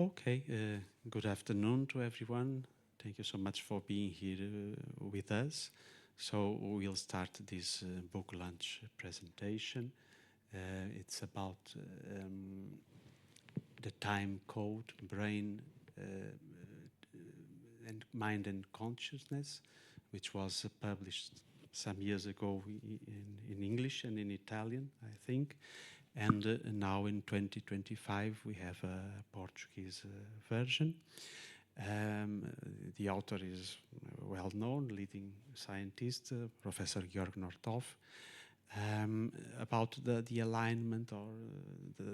Okay, good afternoon to everyone. Thank you so much for being here with us. So we'll start this book launch presentation. It's about the time code, brain, and mind and consciousness, which was published some years ago in English and in Italian, I think. And now in 2025, we have a Portuguese version. The author is well-known, leading scientist, Professor Georg Northoff. About the alignment or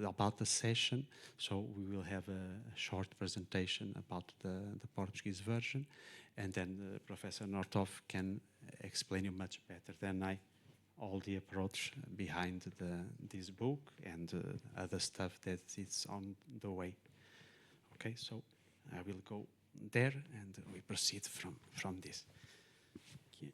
about the session. So we will have a short presentation about the Portuguese version, and then Professor Northoff can explain you much better than I all the approach behind this book and other stuff that is on the way. Okay, so I will go there and we proceed from this. Okay.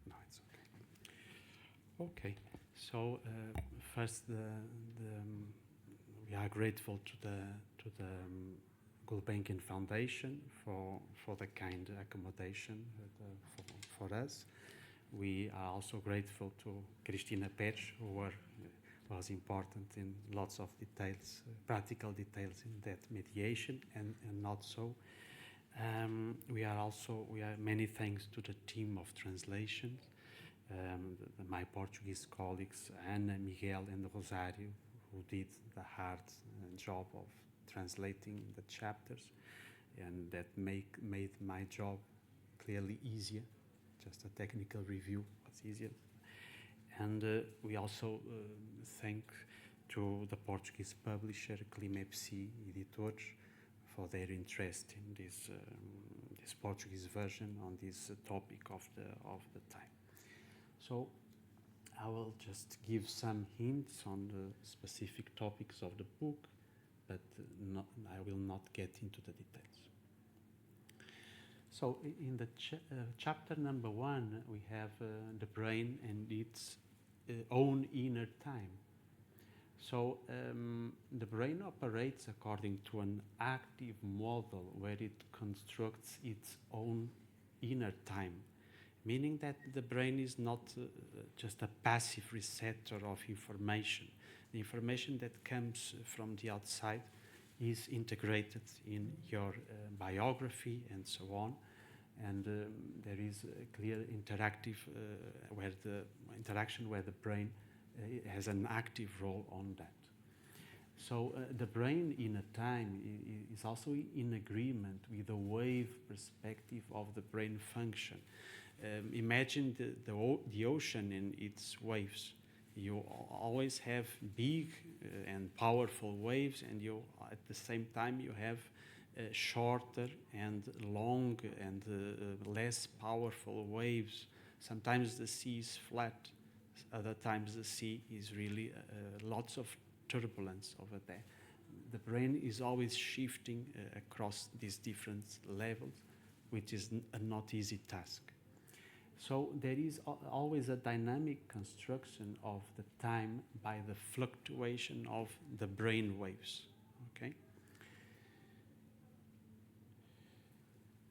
No, it's okay. Okay, so first, we are grateful to the Gulbenkian Foundation for the kind accommodation for us. We are also grateful to Cristina Pérez, who was important in lots of details, practical details in that mediation, and not so. We are many thanks to the team of translation, my Portuguese colleagues, Ana, Miguel, and Rosario, who did the hard job of translating the chapters, and that made my job clearly easier. Just a technical review was easier. And we also thank to the Portuguese publisher Climepsi Editores for their interest in this Portuguese version on this topic of the time. So I will just give some hints on the specific topics of the book, but I will not get into the details. So in the chapter number 1, we have the brain and its own inner time. So the brain operates according to an active model where it constructs its own inner time, meaning that the brain is not just a passive receptor of information. The information that comes from the outside is integrated in your biography and so on, and there is a clear interactive interaction where the brain has an active role on that. So the brain in a time is also in agreement with the wave perspective of the brain function. Imagine the ocean and its waves. You always have big and powerful waves, and you at the same time you have shorter and long and less powerful waves. Sometimes the sea is flat, other times the sea is really lots of turbulence over there. The brain is always shifting across these different levels, which is a not easy task. So there is always a dynamic construction of the time by the fluctuation of the brain waves. Okay.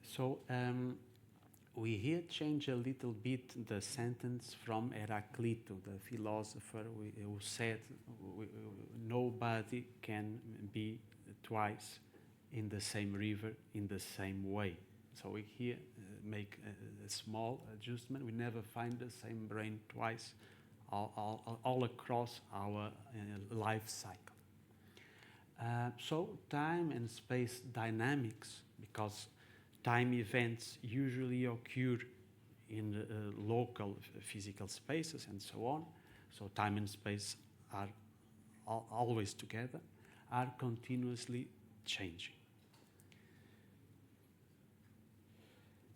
So we here change a little bit the sentence from Heraclito, the philosopher who said nobody can be twice in the same river in the same way. So we here make a small adjustment. We never find the same brain twice all across our life cycle. So time and space dynamics, because time events usually occur in local physical spaces and so on, so time and space are always together, are continuously changing.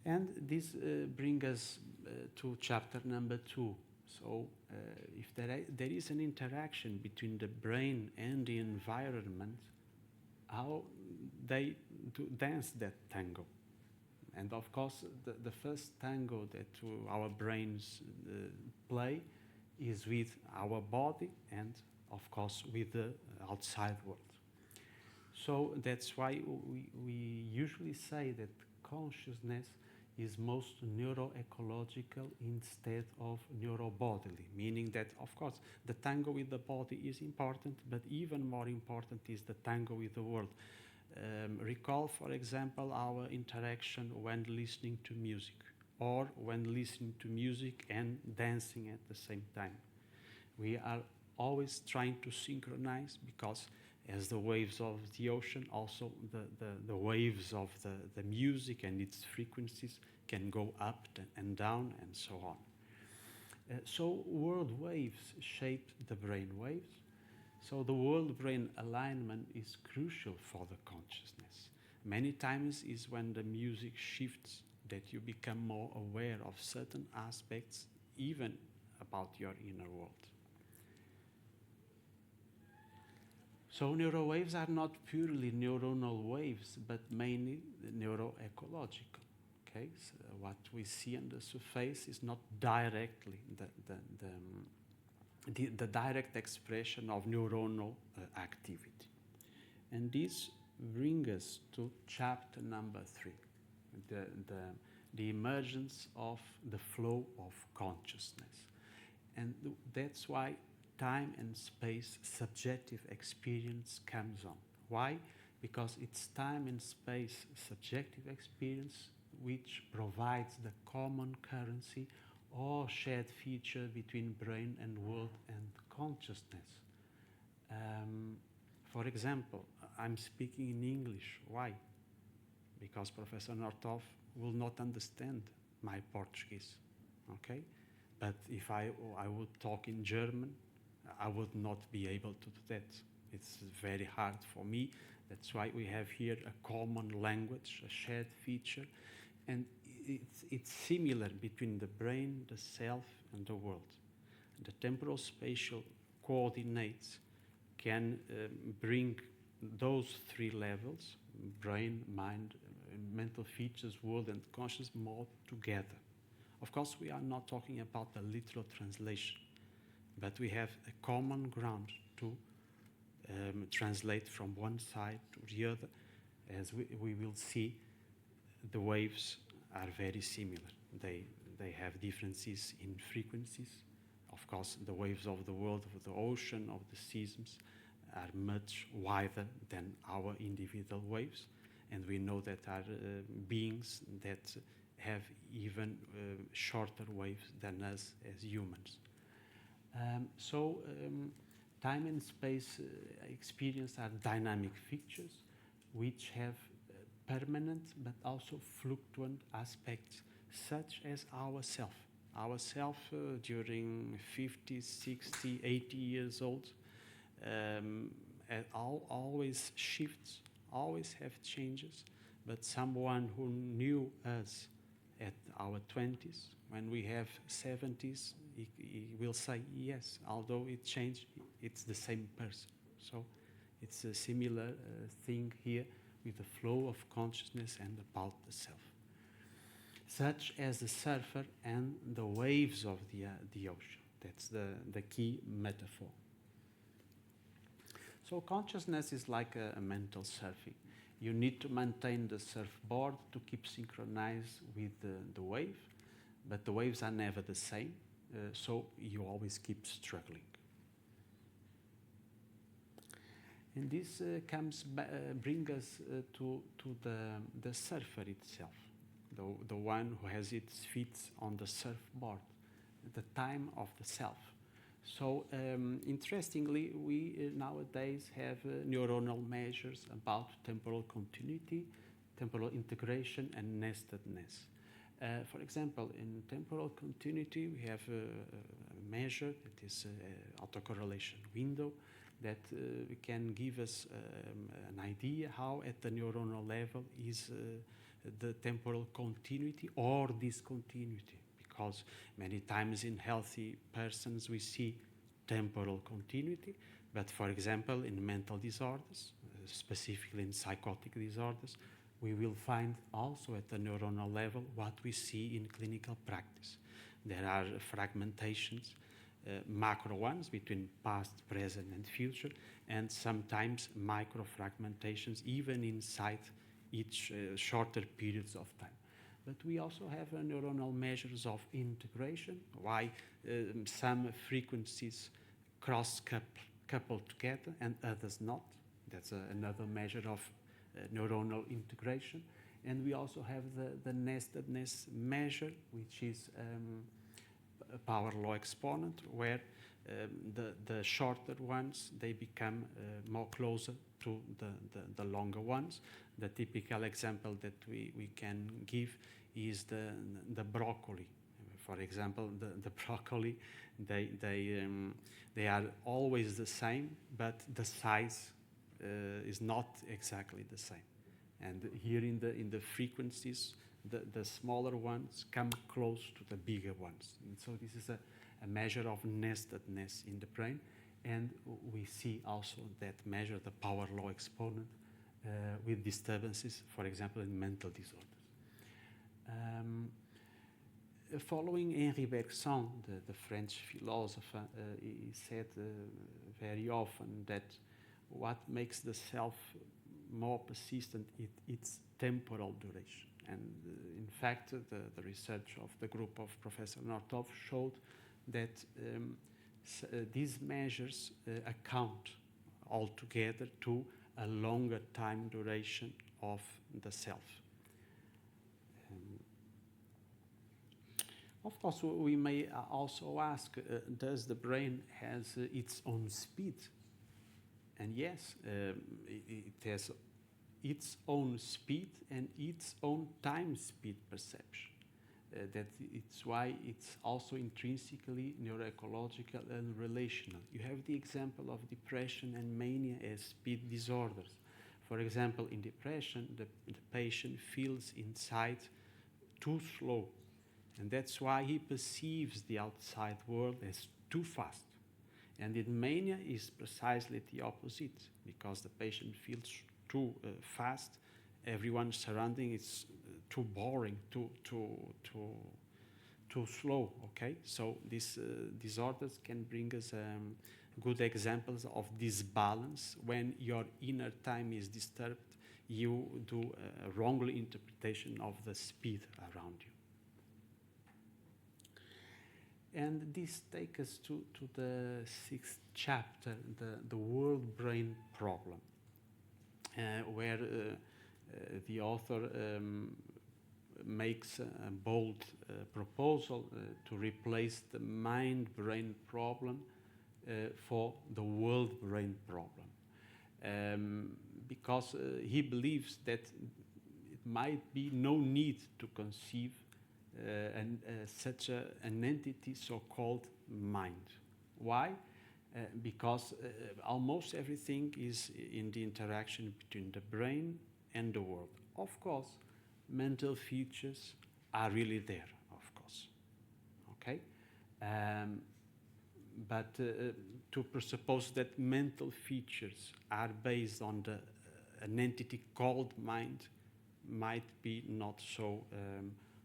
And this brings us to chapter number 2. So if there is an interaction between the brain and the environment, how they dance that tango. And of course, the first tango that our brains play is with our body and, of course, with the outside world. So that's why we usually say that consciousness is most neuroecological instead of neurobodily, meaning that, of course, the tango with the body is important, but even more important is the tango with the world. Recall, for example, our interaction when listening to music, or when listening to music and dancing at the same time. We are always trying to synchronize, because as the waves of the ocean, also the waves of the music and its frequencies can go up and down and so on. So world waves shape the brain waves. So the world-brain alignment is crucial for the consciousness. Many times is when the music shifts that you become more aware of certain aspects, even about your inner world. So neurowaves are not purely neuronal waves, but mainly neuroecological. Okay, so what we see on the surface is not directly the direct expression of neuronal activity. And this brings us to chapter number 3, the emergence of the flow of consciousness. And that's why time and space subjective experience comes on. Why? Because it's time and space subjective experience which provides the common currency or shared feature between brain and world and consciousness. For example, I'm speaking in English. Why? Because Professor Northoff will not understand my Portuguese, okay? But if I would talk in German, I would not be able to do that. It's very hard for me. That's why we have here a common language, a shared feature, and it's similar between the brain, the self, and the world. The temporal spatial coordinates can bring those 3 levels, brain, mind, mental features, world, and conscious, more together. Of course, we are not talking about the literal translation, but we have a common ground to translate from one side to the other. As we will see, the waves are very similar. They have differences in frequencies. Of course, the waves of the world, of the ocean, of the seasons are much wider than our individual waves. And we know that are beings that have even shorter waves than us as humans. Time and space experience are dynamic features which have permanent but also fluctuant aspects, such as ourself. Ourself during 50, 60, 80 years old always shifts, always have changes, but someone who knew us at our 20s, when we have 70s, he will say, yes, although it changed, it's the same person. So it's a similar thing here with the flow of consciousness and about the self. Such as the surfer and the waves of the ocean. That's the key metaphor. So consciousness is like a mental surfing. You need to maintain the surfboard to keep synchronized with the wave, but the waves are never the same, so you always keep struggling. And this brings us to the surfer itself, the one who has its feet on the surfboard, the time of the self. So interestingly, we nowadays have neuronal measures about temporal continuity, temporal integration, and nestedness. For example, in temporal continuity, we have a measure that is autocorrelation window that can give us an idea how at the neuronal level is the temporal continuity or discontinuity, because many times in healthy persons we see temporal continuity, but for example in mental disorders, specifically in psychotic disorders, we will find also at the neuronal level what we see in clinical practice. There are fragmentations, macro ones between past, present and future, and sometimes micro fragmentations even inside each shorter periods of time. But we also have neuronal measures of integration, why some frequencies cross-couple together and others not. That's another measure of neuronal integration. And we also have the nestedness measure, which is a power law exponent, where the shorter ones, they become more closer to the longer ones. The typical example that we can give is the broccoli. For example, the broccoli, they are always the same, but the size is not exactly the same. And here in the frequencies, the smaller ones come close to the bigger ones. And so this is a measure of nestedness in the brain. And we see also that measure, the power law exponent, with disturbances, for example, in mental disorders. Following Henri Bergson, the French philosopher, he said very often that what makes the self more persistent, it's temporal duration. And in fact, the research of the group of Professor Northoff showed that these measures account altogether to a longer time duration of the self. Of course, we may also ask, does the brain has its own speed? And yes, it has its own speed and its own time speed perception. That it's why it's also intrinsically neuroecological and relational. You have the example of depression and mania as speed disorders. For example, in depression, the patient feels inside too slow, and that's why he perceives the outside world as too fast. And in mania is precisely the opposite, because the patient feels too fast, everyone surrounding is too boring, too slow. Okay, so these disorders can bring us good examples of this balance. When your inner time is disturbed, you do a wrong interpretation of the speed around you. And this takes us to the 6th chapter, the world-brain problem, where the author makes a bold proposal to replace the mind-brain problem for the world-brain problem, because he believes that it might be no need to conceive such an entity so-called mind. Why? Because almost everything is in the interaction between the brain and the world. Of course, mental features are really there, of course. Okay? But to presuppose that mental features are based on an entity called mind might be not so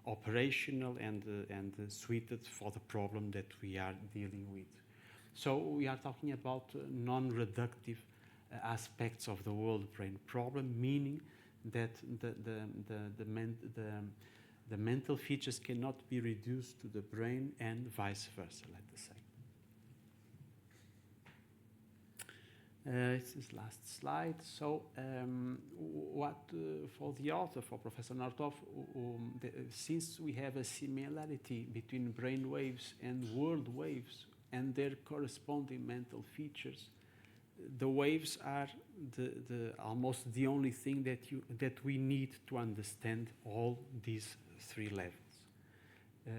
operational and suited for the problem that we are dealing with. So we are talking about non-reductive aspects of the world-brain problem, meaning that the mental features cannot be reduced to the brain and vice versa, let us say. This is last slide. So for the author, for Professor Northoff, since we have a similarity between brain waves and world waves and their corresponding mental features, the waves are almost the only thing that we need to understand all these three levels.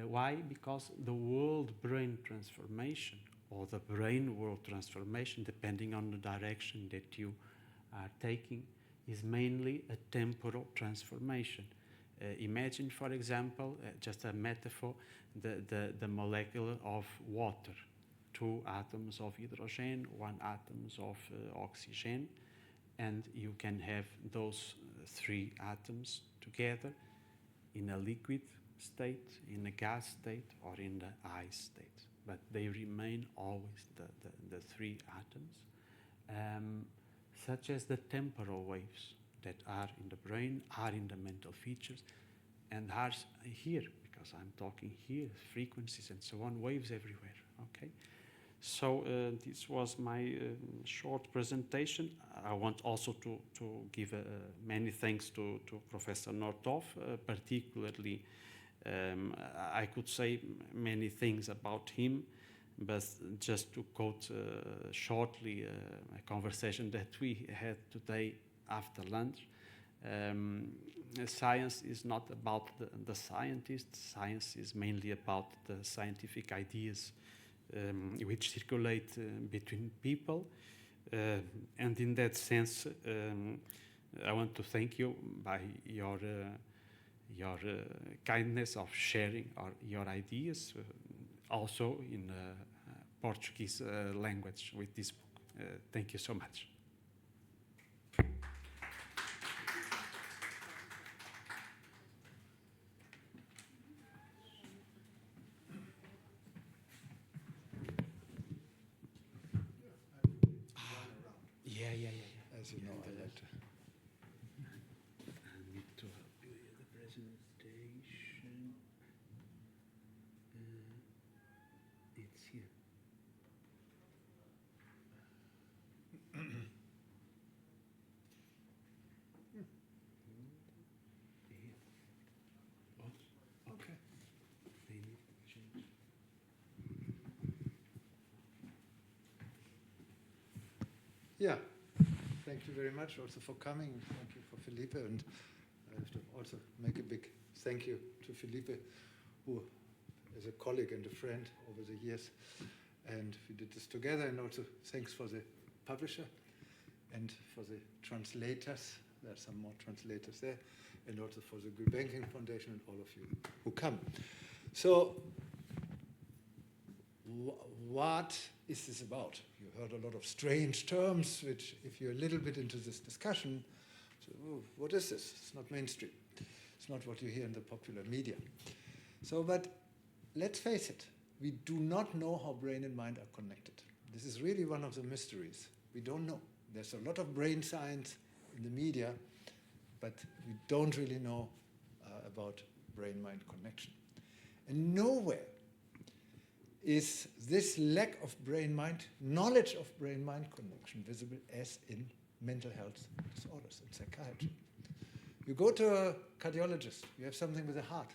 Why? Because the world-brain transformation, or the brain-world transformation, depending on the direction that you are taking, is mainly a temporal transformation. Imagine, for example, just a metaphor, the molecule of water. 2 atoms of hydrogen, 1 atoms of oxygen, and you can have those 3 atoms together in a liquid state, in a gas state, or in the ice state. But they remain always the 3 atoms, such as the temporal waves that are in the brain, are in the mental features, and are here, because I'm talking here, frequencies and so on, waves everywhere, okay? So this was my short presentation. I want also to give many thanks to Professor Northoff, particularly I could say many things about him, but just to quote shortly a conversation that we had today after lunch. Science is not about the scientists. Science is mainly about the scientific ideas which circulate between people. And in that sense, I want to thank you by your kindness of sharing your ideas, also in Portuguese language with this book. Thank you so much. As you know, I like to. I need to help you with the presentation. It's here. Okay. They need to change. Yeah. Thank you very much also for coming. Thank you for Filipe, and I have to also make a big thank you to Filipe, who is a colleague and a friend over the years, and we did this together. And also thanks for the publisher and for the translators. There are some more translators there, and also for the Gulbenkian Foundation and all of you who come. So, what is this about? You heard a lot of strange terms, which, if you're a little bit into this discussion, so, oh, what is this? It's not mainstream. It's not what you hear in the popular media. So, but let's face it, we do not know how brain and mind are connected. This is really one of the mysteries. We don't know. There's a lot of brain science in the media, but we don't really know about brain-mind connection. And nowhere is this lack of brain-mind, knowledge of brain-mind connection visible as in mental health disorders and psychiatry. You go to a cardiologist, you have something with the heart.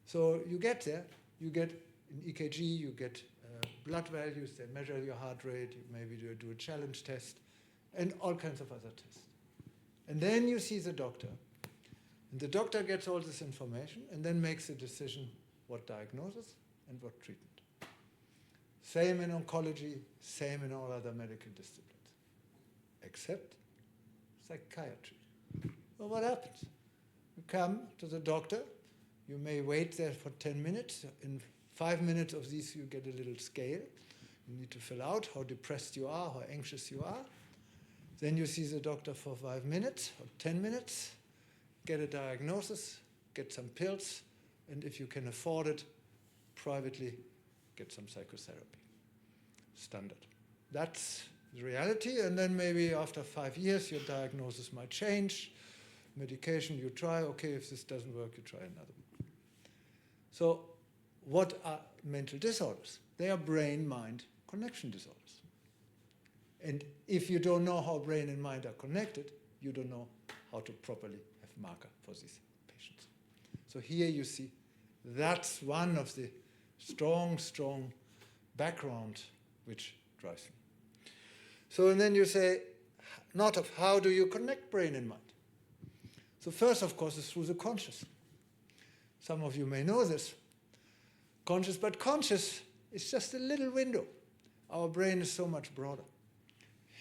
So you get there, you get an EKG, you get blood values, they measure your heart rate, you maybe do a challenge test, and all kinds of other tests. And then you see the doctor, and the doctor gets all this information and then makes a decision what diagnosis and what treatment. Same in oncology, same in all other medical disciplines, except psychiatry. Well, what happens? You come to the doctor, you may wait there for 10 minutes. In 5 minutes of these, you get a little scale. You need to fill out how depressed you are, how anxious you are. Then you see the doctor for 5 minutes or 10 minutes, get a diagnosis, get some pills, and if you can afford it, privately get some psychotherapy. Standard. That's the reality, and then maybe after 5 years, your diagnosis might change. Medication you try, okay, if this doesn't work, you try another one. So what are mental disorders? They are brain-mind connection disorders. And if you don't know how brain and mind are connected, you don't know how to properly have marker for these patients. So here you see that's one of the strong background which drives me. So and then you say, Northoff, how do you connect brain and mind? So first, of course, is through the conscious. Some of you may know this. Conscious, but conscious is just a little window. Our brain is so much broader.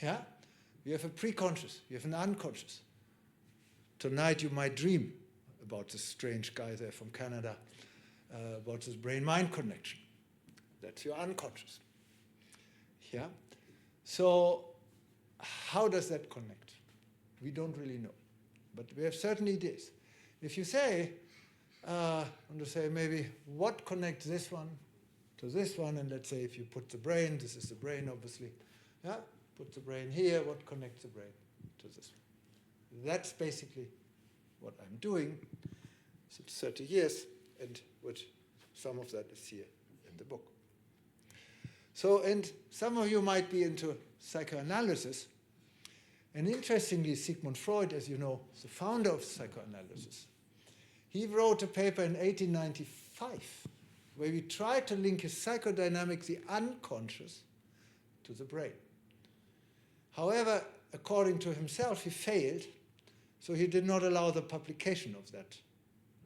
Yeah? You have a pre-conscious, you have an unconscious. Tonight you might dream about this strange guy there from Canada, about this brain-mind connection. That's your unconscious. Yeah? So how does that connect? We don't really know. But we have certain ideas. If you say, I want to say maybe what connects this one to this one, and let's say if you put the brain, this is the brain obviously, yeah? Put the brain here, what connects the brain to this one? That's basically what I'm doing since 30 years, and what some of that is here in the book. So, and some of you might be into psychoanalysis, and interestingly, Sigmund Freud, as you know, is the founder of psychoanalysis. He wrote a paper in 1895 where we tried to link his psychodynamics, the unconscious, to the brain. However, according to himself, he failed, so he did not allow the publication of that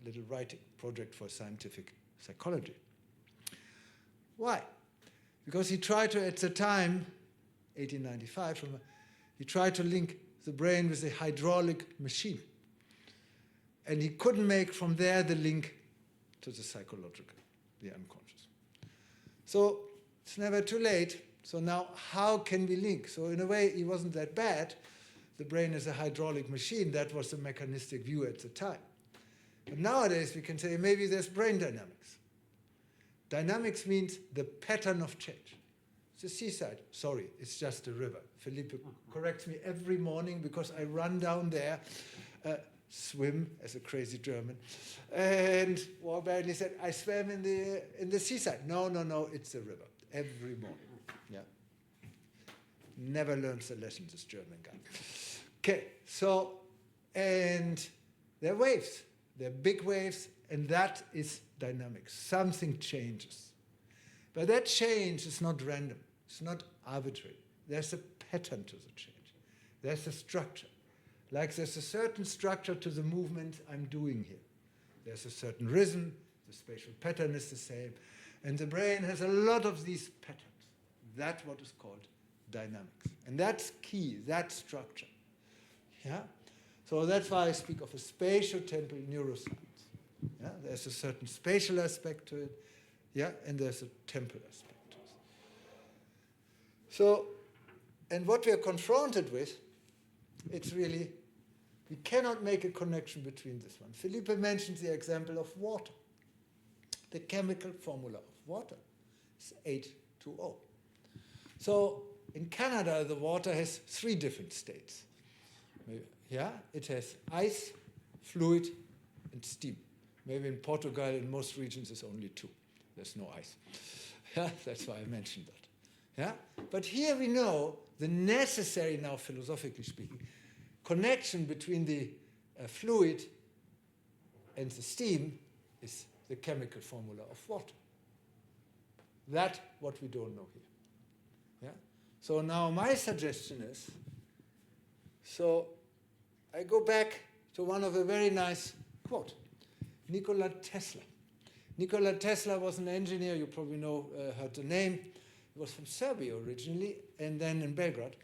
little writing project for scientific psychology. Why? Because he tried to, at the time, 1895, he tried to link the brain with a hydraulic machine. And he couldn't make from there the link to the psychological, the unconscious. So it's never too late. So now how can we link? So in a way, he wasn't that bad. The brain is a hydraulic machine. That was the mechanistic view at the time. But nowadays, we can say maybe there's brain dynamics. Dynamics means the pattern of change. It's the seaside. Sorry, it's just a river. Filipe corrects me every morning because I run down there, swim as a crazy German, and Warburg said, I swam in the seaside. No, it's a river. Every morning. Yeah. Never learns the lesson, this German guy. Okay, so, and they're waves. They're big waves, and that is dynamics. Something changes. But that change is not random. It's not arbitrary. There's a pattern to the change. There's a structure. Like there's a certain structure to the movement I'm doing here. There's a certain rhythm. The spatial pattern is the same. And the brain has a lot of these patterns. That's what is called dynamics. And that's key, that structure. Yeah? So that's why I speak of a spatial-temporal neuroscience. Yeah? There's a certain spatial aspect to it, yeah, and there's a temporal aspect to it. So, and what we are confronted with, it's really, we cannot make a connection between this one. Filipe mentioned the example of water. The chemical formula of water is H2O. So in Canada, the water has 3 different states. Yeah, it has ice, fluid, and steam. Maybe in Portugal, in most regions, there's only 2. There's no ice. Yeah, that's why I mentioned that. Yeah, but here we know the necessary, now philosophically speaking, connection between the fluid and the steam is the chemical formula of water. That's what we don't know here. Yeah? So now my suggestion is, so I go back to one of a very nice quote, Nikola Tesla. Nikola Tesla was an engineer, you probably know, heard the name. He was from Serbia originally, and then in Belgrade.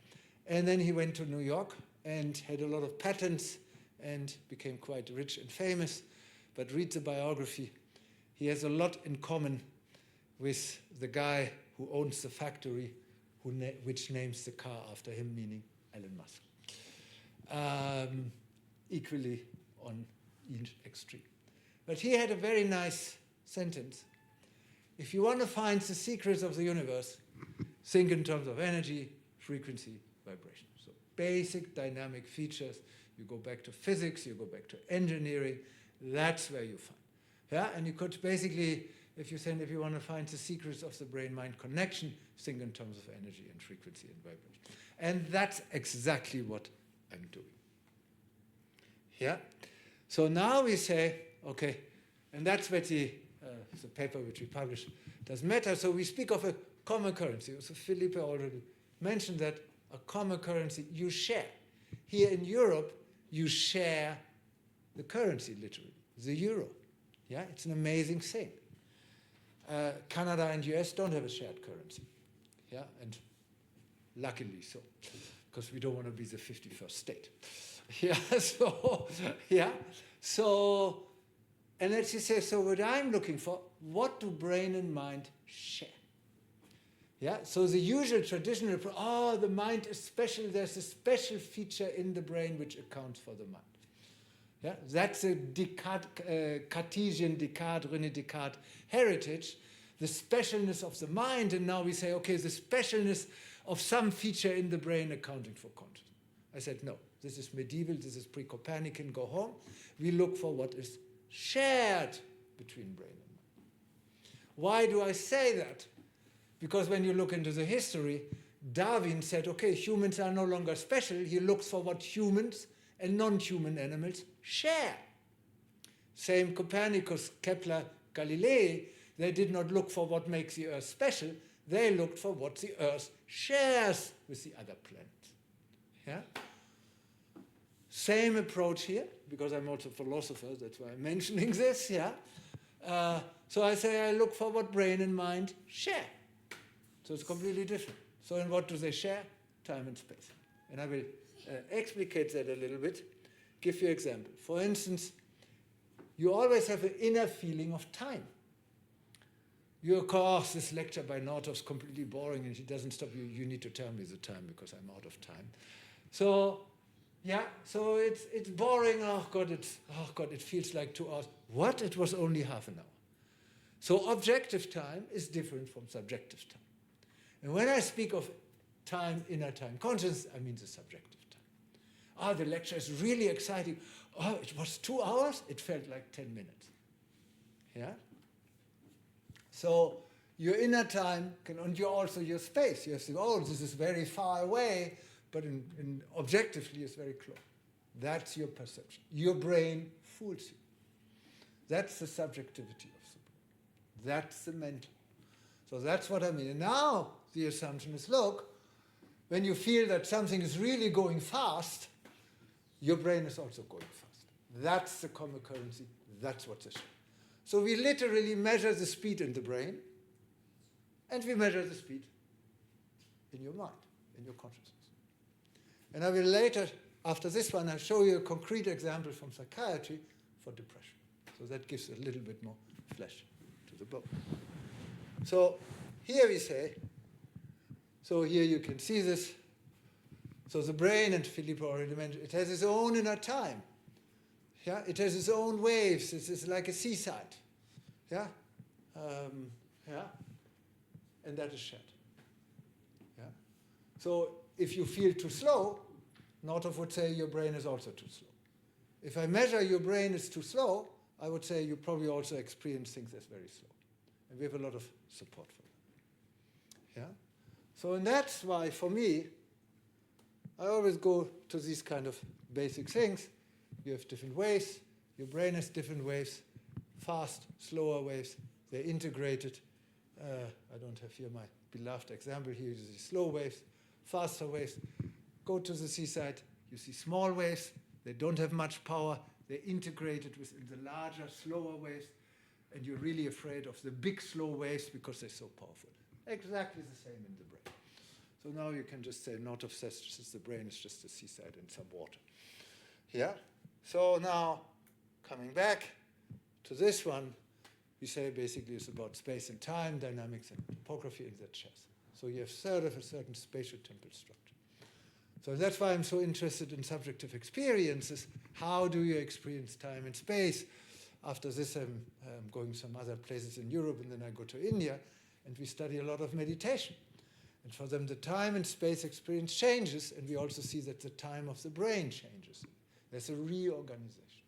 And then he went to New York and had a lot of patents and became quite rich and famous. But read the biography. He has a lot in common with the guy who owns the factory, which names the car after him, meaning Elon Musk. Equally on each extreme. But he had a very nice sentence. If you want to find the secrets of the universe, think in terms of energy, frequency, vibration. So basic dynamic features. You go back to physics, you go back to engineering. That's where you find. Yeah, and you could basically, if you want to find the secrets of the brain-mind connection, think in terms of energy and frequency and vibration. And that's exactly what I'm doing. Yeah? So now we say, okay, and that's what the paper which we published doesn't matter. So we speak of a common currency. So Filipe already mentioned that a common currency you share. Here in Europe, you share the currency, literally, the euro. Yeah, it's an amazing thing. Canada and US don't have a shared currency. Yeah, and luckily so, because we don't want to be the 51st state. Yeah, so, yeah, so And let's just say, so what I'm looking for, what do brain and mind share? Yeah, so the usual traditional approach, the mind is special, there's a special feature in the brain which accounts for the mind. Yeah, that's a Cartesian, René Descartes heritage, the specialness of the mind, and now we say, okay, the specialness of some feature in the brain accounting for consciousness. I said, no, this is medieval, this is pre-Copernican, go home. We look for what is shared between brain and mind. Why do I say that? Because when you look into the history, Darwin said, okay, humans are no longer special. He looks for what humans and non-human animals share. Same Copernicus, Kepler, Galilei, they did not look for what makes the Earth special. They looked for what the Earth shares with the other planets. Yeah? Same approach here, because I'm also a philosopher, that's why I'm mentioning this. Yeah? So I say I look for what brain and mind share. So it's completely different. So in what do they share? Time and space. And I will explicate that a little bit, give you an example. For instance, you always have an inner feeling of time. You, of course, this lecture by Northoff is completely boring and he doesn't stop you. You need to tell me the time because I'm out of time. So, yeah, so it's boring. Oh God, it feels like 2 hours. What? It was only half an hour. So objective time is different from subjective time. And when I speak of time, inner time consciousness, I mean the subjective time. The lecture is really exciting. It was 2 hours? It felt like 10 minutes. Yeah? So your inner time and also your space. You say, this is very far away, but in objectively it's very close. That's your perception. Your brain fools you. That's the subjectivity of the brain. That's the mental. So that's what I mean. And now the assumption is, look, when you feel that something is really going fast, your brain is also going fast. That's the common currency. That's what's issue. So we literally measure the speed in the brain, and we measure the speed in your mind, in your consciousness. And I will later, after this one, I'll show you a concrete example from psychiatry for depression. So that gives a little bit more flesh to the bone. So here we say, so here you can see this. So the brain, and Filipe already mentioned, it has its own inner time. Yeah, it has its own waves. It's like a seaside. Yeah, and that is shared. Yeah. So if you feel too slow, Northoff would say your brain is also too slow. If I measure your brain is too slow, I would say you probably also experience things as very slow. And we have a lot of support for that. Yeah. So and that's why, for me, I always go to these kind of basic things. You have different waves. Your brain has different waves, fast, slower waves. They're integrated. I don't have here my beloved example here. You see slow waves, faster waves. Go to the seaside. You see small waves. They don't have much power. They're integrated within the larger, slower waves. And you're really afraid of the big, slow waves because they're so powerful. Exactly the same in the brain. So now you can just say, Northoff says the brain is just the seaside and some water. Yeah? So now, coming back to this one, we say basically it's about space and time, dynamics and topography in that chess. So you have sort of a certain spatial temporal structure. So that's why I'm so interested in subjective experiences. How do you experience time and space? After this, I'm going some other places in Europe, and then I go to India, and we study a lot of meditation. And for them, the time and space experience changes, and we also see that the time of the brain changes. There's a reorganization.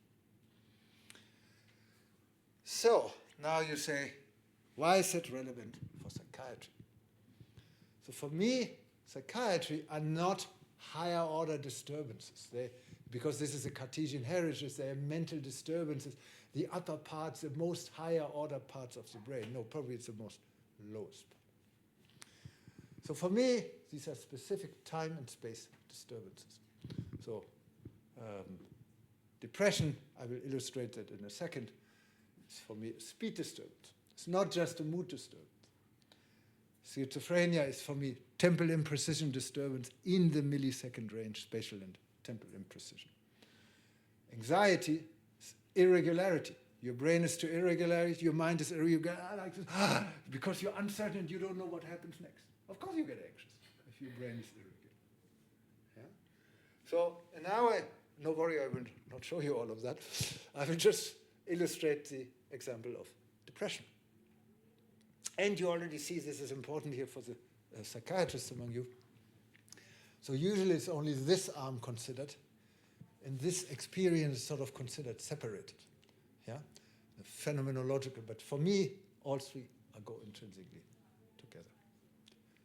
So, now you say, why is it relevant for psychiatry? So for me, psychiatry are not higher order disturbances. Because this is a Cartesian heritage, they are mental disturbances. The upper parts, the most higher order parts of the brain. No, probably it's the most lowest part. So for me, these are specific time and space disturbances. So depression, I will illustrate that in a second, is for me a speed disturbance. It's not just a mood disturbance. Schizophrenia is for me temporal imprecision disturbance in the millisecond range, spatial and temporal imprecision. Anxiety is irregularity. Your brain is too irregular, your mind is irregular, like this, because you're uncertain and you don't know what happens next. Of course you get anxious if your brain is irregular. Yeah? So, and now no worry, I will not show you all of that. I will just illustrate the example of depression. And you already see this is important here for the psychiatrists among you. So usually it's only this arm considered, and this experience is sort of considered separated. Yeah, phenomenological, but for me, all three go intrinsically together.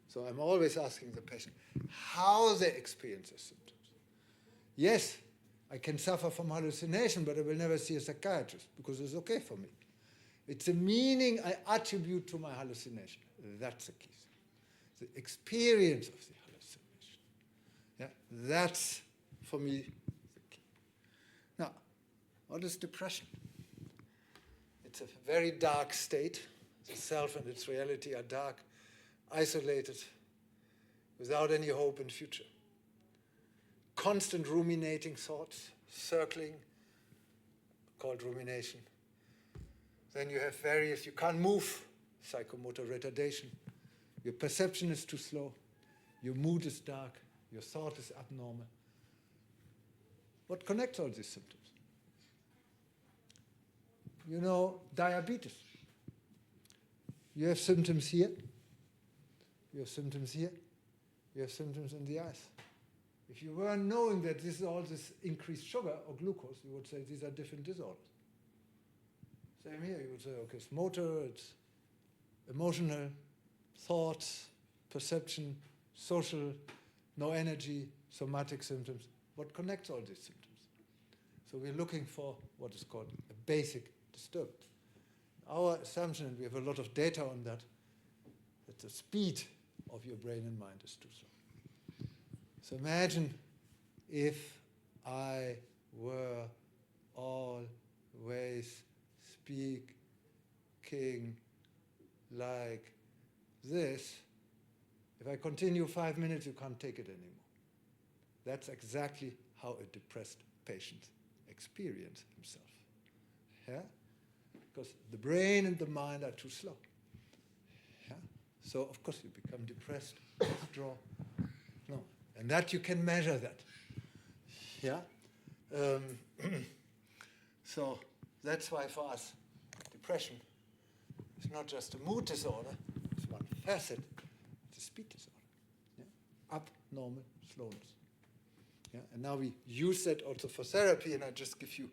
So I'm always asking the patient how they experience the symptoms. Yes, I can suffer from hallucination, but I will never see a psychiatrist because it's okay for me. It's a meaning I attribute to my hallucination. That's the key. The experience of the hallucination. Yeah, that's, for me, the key. Now, what is depression? It's a very dark state. The self and its reality are dark, isolated, without any hope in future. Constant ruminating thoughts, circling, called rumination. Then you have various, you can't move, psychomotor retardation. Your perception is too slow. Your mood is dark. Your thought is abnormal. What connects all these symptoms? You know, diabetes. You have symptoms here. You have symptoms here. You have symptoms in the eyes. If you weren't knowing that this is all this increased sugar or glucose, you would say these are different disorders. Same here. You would say, okay, it's motor, it's emotional, thoughts, perception, social, no energy, somatic symptoms. What connects all these symptoms? So we're looking for what is called a basic disturbance. Our assumption, and we have a lot of data on that the speed of your brain and mind is too slow. So imagine if I were always speaking like this. If I continue 5 minutes, you can't take it anymore. That's exactly how a depressed patient experiences himself. Yeah? Because the brain and the mind are too slow. Yeah? So, of course, you become depressed, withdraw. No. And that you can measure that. Yeah? So, that's why for us, depression is not just a mood disorder, it's one facet, it's a speed disorder. Yeah? Abnormal slowness. Yeah? And now we use that also for therapy, and I just give you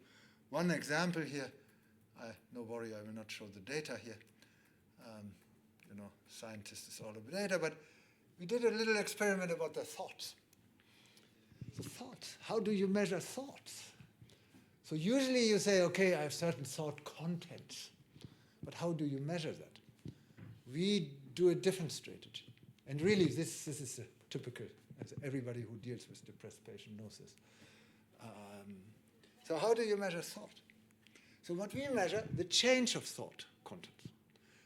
one example here. No worry, I will not show the data here. Scientists is all about data, but we did a little experiment about the thoughts. The thoughts, how do you measure thoughts? So usually you say, okay, I have certain thought contents, but how do you measure that? We do a different strategy. And really, this is a typical, as everybody who deals with depressed patients knows this. So how do you measure thought? So what we measure, the change of thought contents.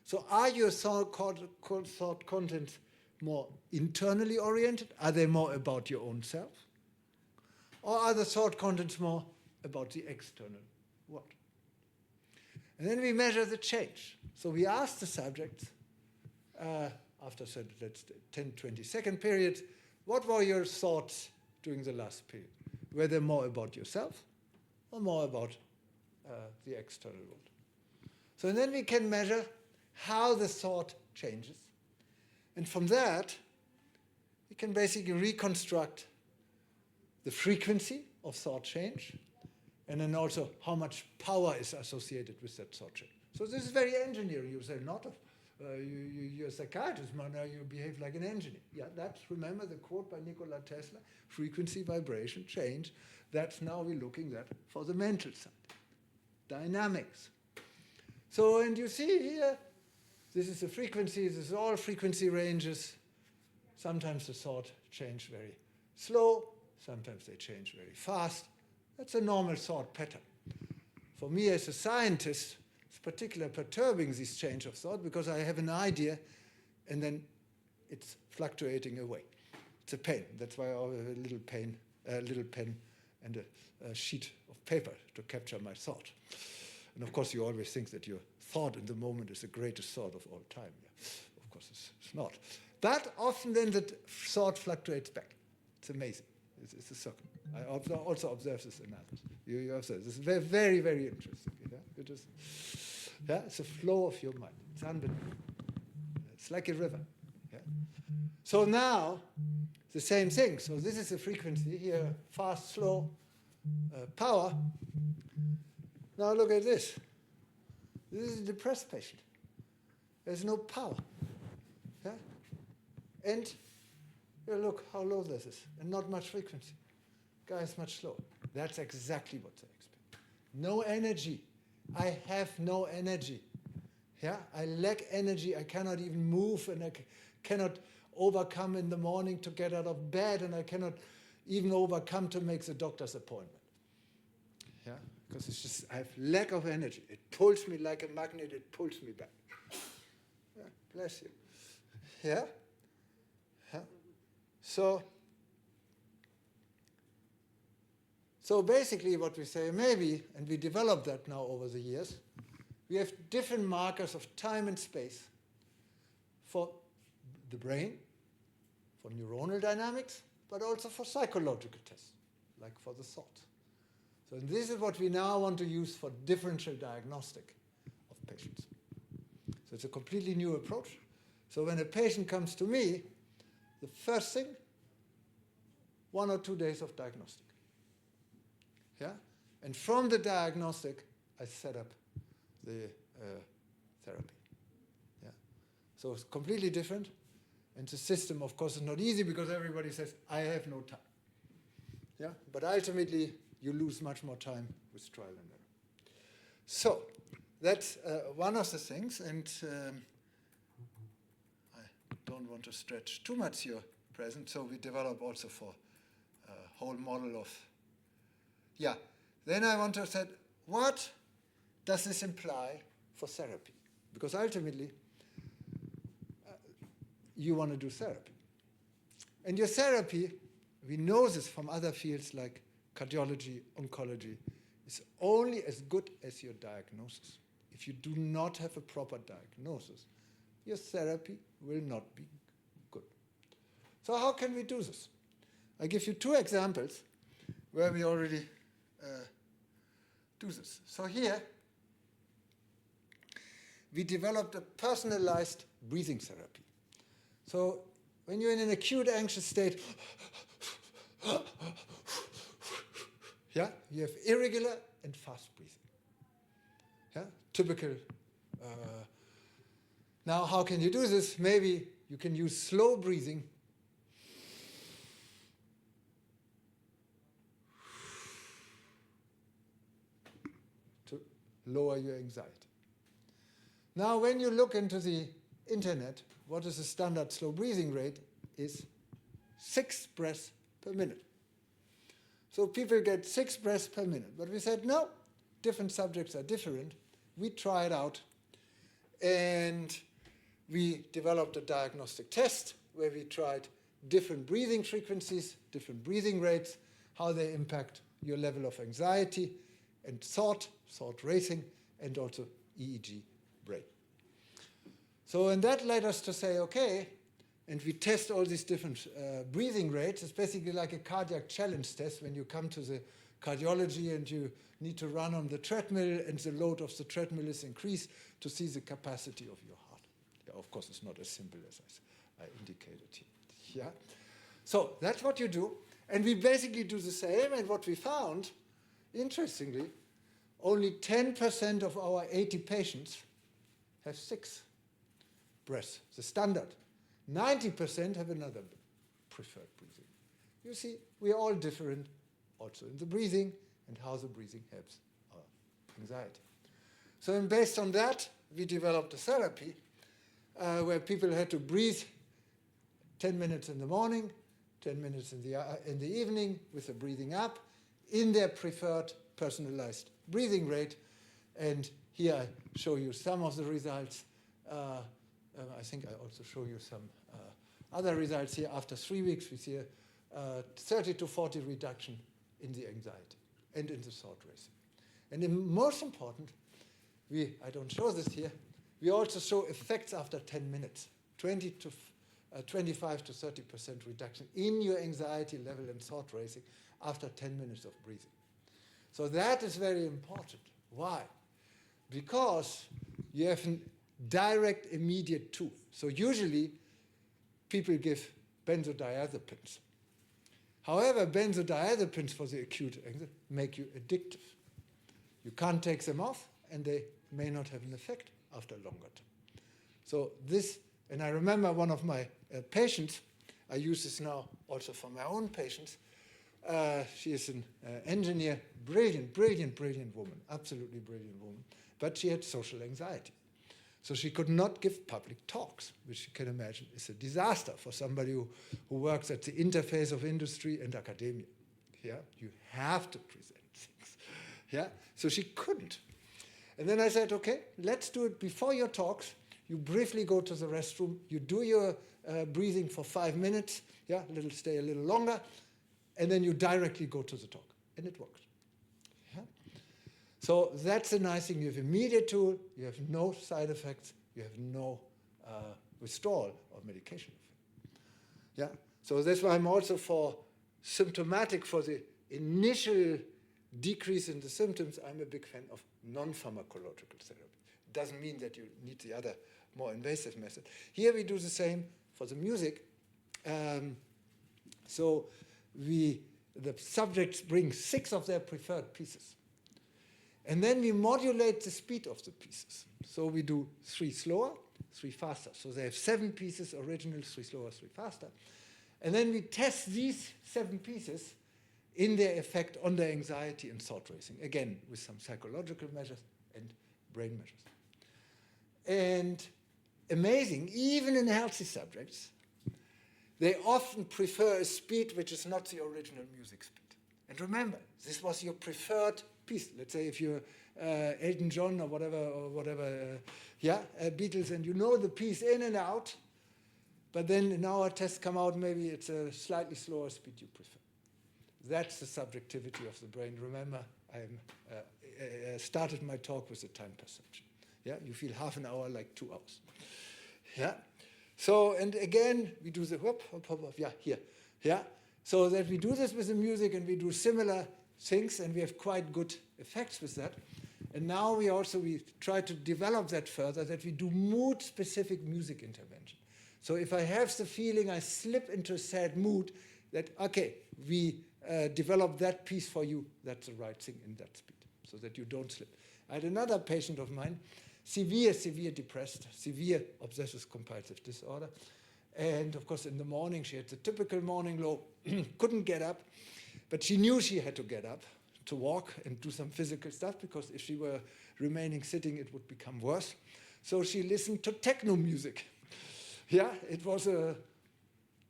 So are your thought contents more internally oriented? Are they more about your own self? Or are the thought contents more about the external world? And then we measure the change. So we ask the subjects, after let's 10, 20-second periods, what were your thoughts during the last period? Were they more about yourself or more about the external world? So then we can measure how the thought changes. And from that, we can basically reconstruct the frequency of thought change, and then also how much power is associated with that thought change. So this is very engineering. You say, you're a psychiatrist, man, now you behave like an engineer. Yeah, that's, remember the quote by Nikola Tesla, frequency, vibration, change. That's now we're looking at for the mental side. Dynamics. So, and you see here, this is the frequency, this is all frequency ranges. Sometimes the thought change very slow, sometimes they change very fast. That's a normal thought pattern. For me as a scientist, it's particularly perturbing this change of thought because I have an idea and then it's fluctuating away. It's a pain. That's why I always have a little pen and a sheet of paper to capture my thought. And of course, you always think that your thought in the moment is the greatest thought of all time. Yeah. Of course, it's not. But often then the thought fluctuates back. It's amazing. It's a circle. I also observe this in others. You observe this is very, very, very interesting. Yeah? It's a flow of your mind. It's unbelievable. It's like a river. Yeah? So now, the same thing. So this is the frequency here, fast, slow, power. Now look at this. This is a depressed patient. There's no power. Yeah? And look how low this is, and not much frequency. Guy is much slower. That's exactly what they expect. No energy. I have no energy. Yeah, I lack energy. I cannot even move, and I cannot overcome in the morning to get out of bed, and I cannot even overcome to make the doctor's appointment. Yeah, because it's just I have lack of energy. It pulls me like a magnet. It pulls me back. Yeah, bless you. Yeah. Yeah. So basically what we say maybe, and we developed that now over the years, we have different markers of time and space for the brain, for neuronal dynamics, but also for psychological tests, like for the thought. So this is what we now want to use for differential diagnostic of patients. So it's a completely new approach. So when a patient comes to me, the first thing, 1 or 2 days of diagnostic. Yeah? And from the diagnostic, I set up the therapy. Yeah? So it's completely different. And the system, of course, is not easy because everybody says, I have no time. Yeah? But ultimately, you lose much more time with trial and error. So that's one of the things. And I don't want to stretch too much your present. So we develop also for a whole model of, yeah. Then I want to say, what does this imply for therapy? Because ultimately, you want to do therapy. And your therapy, we know this from other fields like cardiology, oncology, is only as good as your diagnosis. If you do not have a proper diagnosis, your therapy will not be good. So how can we do this? I give you 2 examples where we already do this. So here, we developed a personalized breathing therapy. So when you're in an acute anxious state, yeah, you have irregular and fast breathing. Yeah, typical. Now, how can you do this? Maybe you can use slow breathing. To lower your anxiety. Now, when you look into the internet, what is the standard slow breathing rate is 6 breaths per minute. So people get 6 breaths per minute. But we said, no, different subjects are different. We tried out, and we developed a diagnostic test where we tried different breathing frequencies, different breathing rates, how they impact your level of anxiety and thought racing, and also EEG brain. So and that led us to say, okay, and we test all these different breathing rates. It's basically like a cardiac challenge test when you come to the cardiology and you need to run on the treadmill and the load of the treadmill is increased to see the capacity of your heart. Yeah, of course, it's not as simple as I indicated here. Yeah? So that's what you do. And we basically do the same. And what we found, interestingly, only 10% of our 80 patients have 6 breaths, the standard. 90% have another preferred breathing. You see, we are all different also in the breathing and how the breathing helps our anxiety. So and based on that, we developed a therapy where people had to breathe 10 minutes in the morning, 10 minutes in the evening with the breathing up in their preferred personalized breathing rate. And here I show you some of the results. I think I also show you some other results here. After 3 weeks, we see a 30 to 40 reduction in the anxiety and in the thought racing. And the most important, I don't show this here, we also show effects after 10 minutes, 25 to 30% reduction in your anxiety level and thought racing after 10 minutes of breathing. So that is very important. Why? Because you have a direct, immediate tool. So usually people give benzodiazepines. However, benzodiazepines for the acute anxiety make you addictive. You can't take them off, and they may not have an effect after a longer time. So this, and I remember one of my patients, I use this now also for my own patients. She is an engineer, brilliant woman, absolutely brilliant woman, but she had social anxiety. So she could not give public talks, which you can imagine is a disaster for somebody who works at the interface of industry and academia. Yeah, you have to present things. Yeah, so she couldn't. And then I said, okay, let's do it before your talks. You briefly go to the restroom, you do your breathing for 5 minutes, yeah, stay a little longer, and then you directly go to the talk. And it works. Yeah? So that's the nice thing. You have immediate tool, you have no side effects, you have no withdrawal of medication effect. Yeah? So that's why I'm also for symptomatic, for the initial decrease in the symptoms, I'm a big fan of non-pharmacological therapy. Doesn't mean that you need the other more invasive method. Here we do the same for the music. So the subjects bring 6 of their preferred pieces. And then we modulate the speed of the pieces. So we do 3 slower, 3 faster. So they have 7 pieces original, 3 slower, 3 faster. And then we test these 7 pieces in their effect on their anxiety and thought racing, again, with some psychological measures and brain measures. And amazing, even in healthy subjects, they often prefer a speed which is not the original music speed. And remember, this was your preferred piece. Let's say if you're Elton John or whatever, Beatles, and you know the piece in and out, but then in our tests come out, maybe it's a slightly slower speed you prefer. That's the subjectivity of the brain. Remember, I started my talk with the time perception. Yeah, you feel half an hour like 2 hours. Yeah. So, and again, we do the here. Yeah. So that we do this with the music and we do similar things and we have quite good effects with that. And now we try to develop that further, that we do mood-specific music intervention. So if I have the feeling I slip into a sad mood, that, okay, we develop that piece for you, that's the right thing in that speed, so that you don't slip. I had another patient of mine, severe depressed, severe obsessive compulsive disorder. And of course, in the morning, she had the typical morning low, couldn't get up, but she knew she had to get up to walk and do some physical stuff, because if she were remaining sitting, it would become worse. So she listened to techno music. Yeah, it was a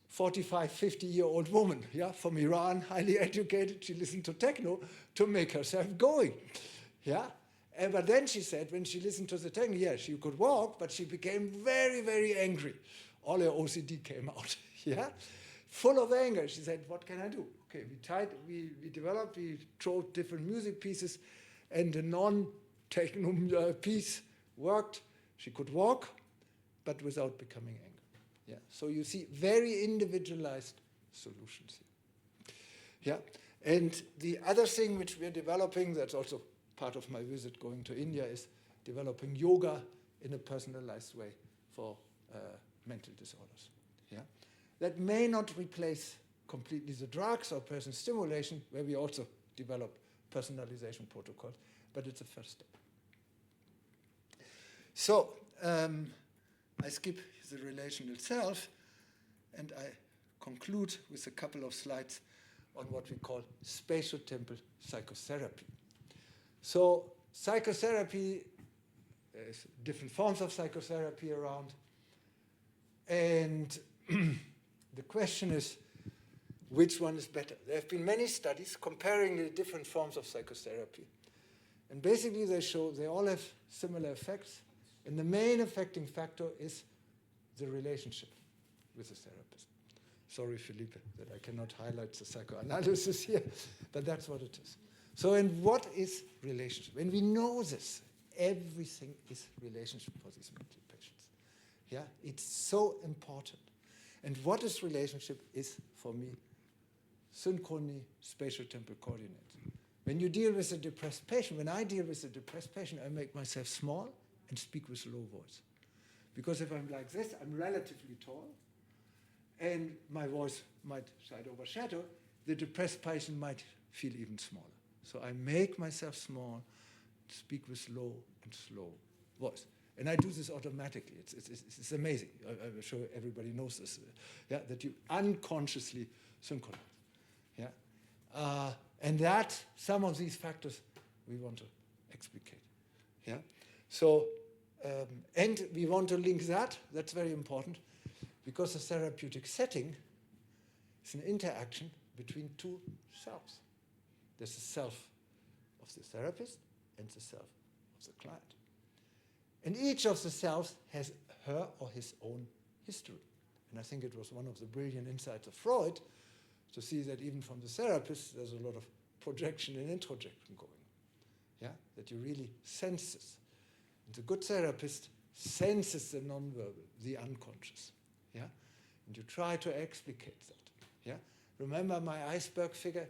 45, 50-year-old woman, yeah, from Iran, highly educated. She listened to techno to make herself going. Yeah. But then she said, when she listened to the techno, yeah, she could walk, but she became very, very angry. All her OCD came out, yeah, full of anger. She said, what can I do? Okay, we developed, we chose different music pieces, and the non-techno piece worked. She could walk, but without becoming angry. Yeah, so you see very individualized solutions here. Yeah, and the other thing which we're developing, that's also part of my visit going to India, is developing yoga in a personalized way for mental disorders. Yeah, that may not replace completely the drugs or person stimulation, where we also develop personalization protocols, but it's a first step. So I skip the relation itself, and I conclude with a couple of slides on what we call spatiotemporal psychotherapy. So psychotherapy, there's different forms of psychotherapy around, and the question is, which one is better? There have been many studies comparing the different forms of psychotherapy, and basically they show they all have similar effects, and the main affecting factor is the relationship with the therapist. Sorry, Filipe, that I cannot highlight the psychoanalysis here, but that's what it is. So, and what is relationship? When we know this, everything is relationship for these mental patients. Yeah, it's so important. And what is relationship is, for me, synchrony, spatial temporal coordinates. When you deal with a depressed patient, when I deal with a depressed patient, I make myself small and speak with low voice. Because if I'm like this, I'm relatively tall, and my voice might side overshadow, the depressed patient might feel even smaller. So I make myself small, speak with low and slow voice. And I do this automatically. It's amazing. I'm sure everybody knows this. Yeah, that you unconsciously synchronize. Yeah, and that some of these factors we want to explicate. Yeah, so and we want to link that. That's very important, because the therapeutic setting is an interaction between two selves. There's the self of the therapist and the self of the client. And each of the selves has her or his own history. And I think it was one of the brilliant insights of Freud to see that even from the therapist, there's a lot of projection and introjection going on. Yeah? That you really sense this. And the good therapist senses the nonverbal, the unconscious. Yeah? And you try to explicate that. Yeah? Remember my iceberg figure?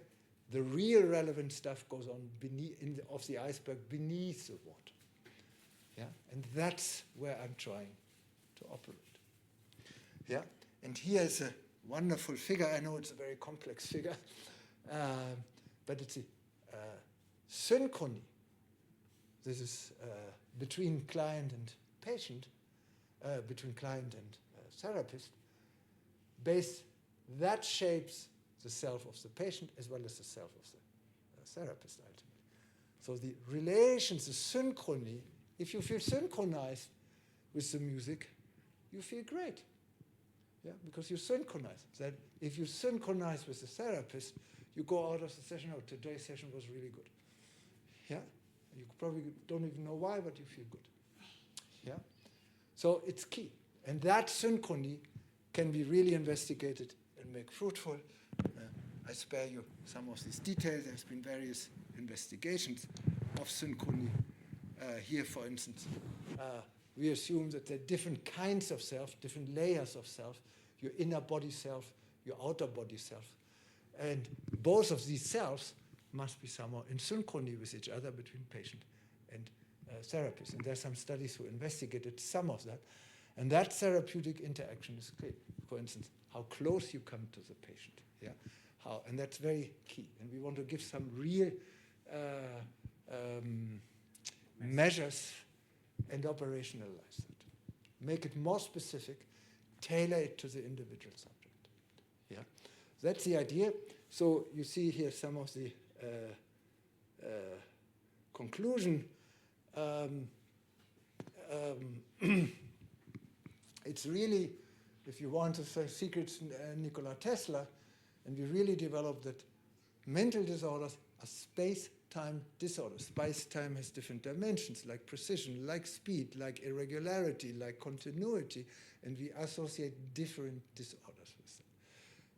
The real relevant stuff goes on beneath, of the iceberg beneath the water. Yeah? And that's where I'm trying to operate. Yeah? And here is a wonderful figure. I know it's a very complex figure, but it's a synchrony. This is between client and patient, between client and therapist. That shapes the self of the patient as well as the self of the therapist, ultimately. So the relations, the synchrony, if you feel synchronized with the music, you feel great. Yeah, because you synchronize. That if you synchronize with the therapist, you go out of the session, oh, today's session was really good. Yeah? You probably don't even know why, but you feel good. Yeah? So it's key. And that synchrony can be really investigated and make fruitful. I spare you some of these details. There's been various investigations of synchrony. Here, for instance, we assume that there are different kinds of self, different layers of self, your inner body self, your outer body self. And both of these selves must be somehow in synchrony with each other between patient and therapist. And there's some studies who investigated some of that. And that therapeutic interaction is clear. For instance, how close you come to the patient. Yeah? And that's very key. And we want to give some real measures and operationalize that. Make it more specific, tailor it to the individual subject. Yeah, that's the idea. So you see here some of the conclusion. It's really, if you want to say secrets, Nikola Tesla, and we really developed that mental disorders are space-time disorders. Space-time has different dimensions, like precision, like speed, like irregularity, like continuity, and we associate different disorders with them.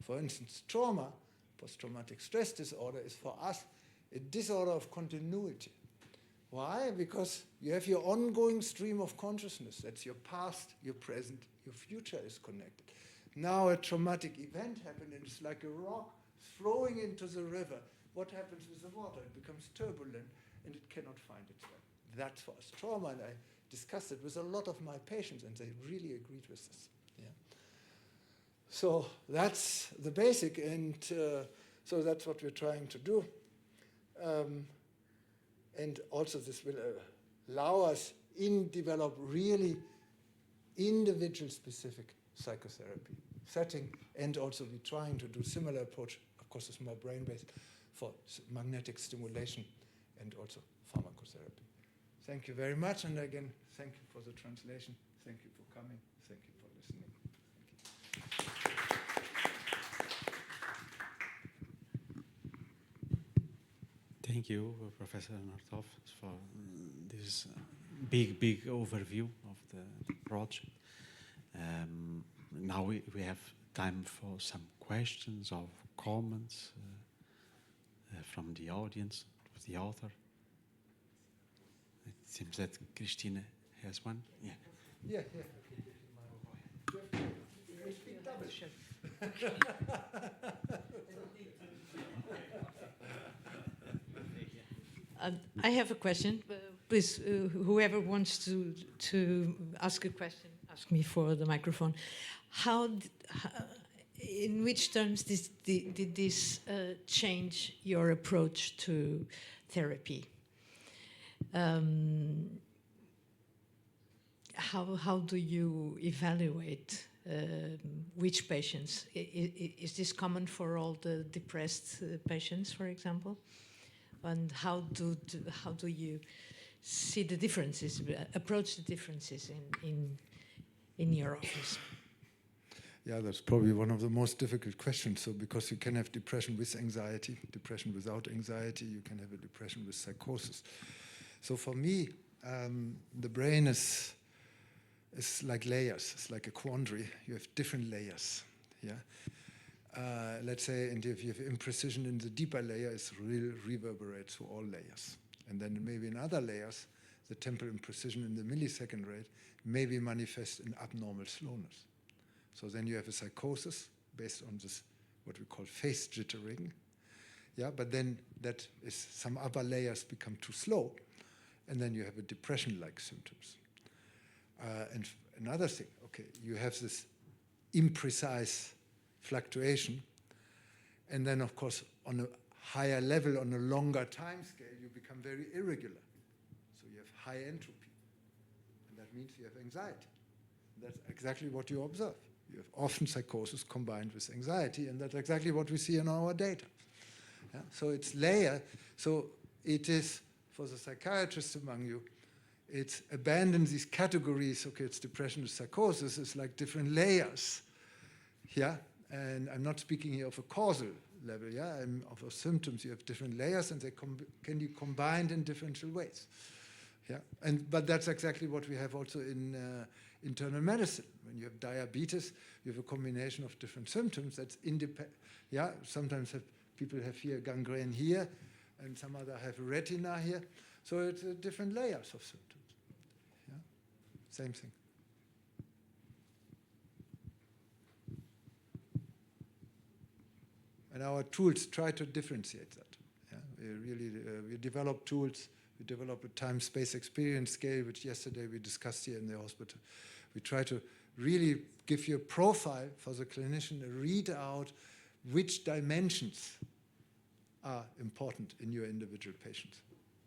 For instance, trauma, post-traumatic stress disorder, is for us a disorder of continuity. Why? Because you have your ongoing stream of consciousness. That's your past, your present, your future is connected. Now a traumatic event happened, and it's like a rock throwing into the river. What happens with the water? It becomes turbulent, and it cannot find its way. That's for us trauma, and I discussed it with a lot of my patients, and they really agreed with this. Yeah. So that's the basic, and so that's what we're trying to do. And also this will allow us develop really individual-specific psychotherapy setting, and also we're trying to do similar approach, of course it's more brain-based, for magnetic stimulation and also pharmacotherapy. Thank you very much, and again, thank you for the translation. Thank you for coming. Thank you for listening. Thank you, Professor Northoff, for this big overview of the project. Now we have time for some questions or comments from the audience, with the author. I Seems that Christina has one. Yeah. Yeah, yeah. You speak double. I have a question. Please, whoever wants to ask a question, ask me for the microphone. In which terms did this change your approach to therapy? How do you evaluate which patients? Is this common for all the depressed patients, for example? And how do you see the differences, approach the differences in your office? Yeah, that's probably one of the most difficult questions. So because you can have depression with anxiety, depression without anxiety, you can have a depression with psychosis. So for me, the brain is like layers. It's like a quandary. You have different layers. Yeah. Let's say, and if you have imprecision in the deeper layer, it reverberates through all layers. And then maybe in other layers, the temporal imprecision in the millisecond rate may be manifest in abnormal slowness. So then you have a psychosis based on this, what we call face jittering. Yeah, but then that is some upper layers become too slow, and then you have a depression-like symptoms. And another thing, okay, you have this imprecise fluctuation, and then of course on a higher level, on a longer time scale, you become very irregular. So you have high entropy, and that means you have anxiety. And that's exactly what you observe. You have often psychosis combined with anxiety, and that's exactly what we see in our data. Yeah? So it's layer. So it is, for the psychiatrists among you, it's abandon these categories. Okay, it's depression, it's psychosis. It's like different layers. Yeah, and I'm not speaking here of a causal level. Yeah, of symptoms. You have different layers, and they can be combined in differential ways. Yeah, but that's exactly what we have also in internal medicine. When you have diabetes, you have a combination of different symptoms. That's independent. Yeah, sometimes people have here gangrene here, and some other have retina here. So it's different layers of symptoms. Yeah, same thing. And our tools try to differentiate that. Yeah? We develop tools. We develop a time-space experience scale, which yesterday we discussed here in the hospital. We try to really give you a profile for the clinician, read out which dimensions are important in your individual patients.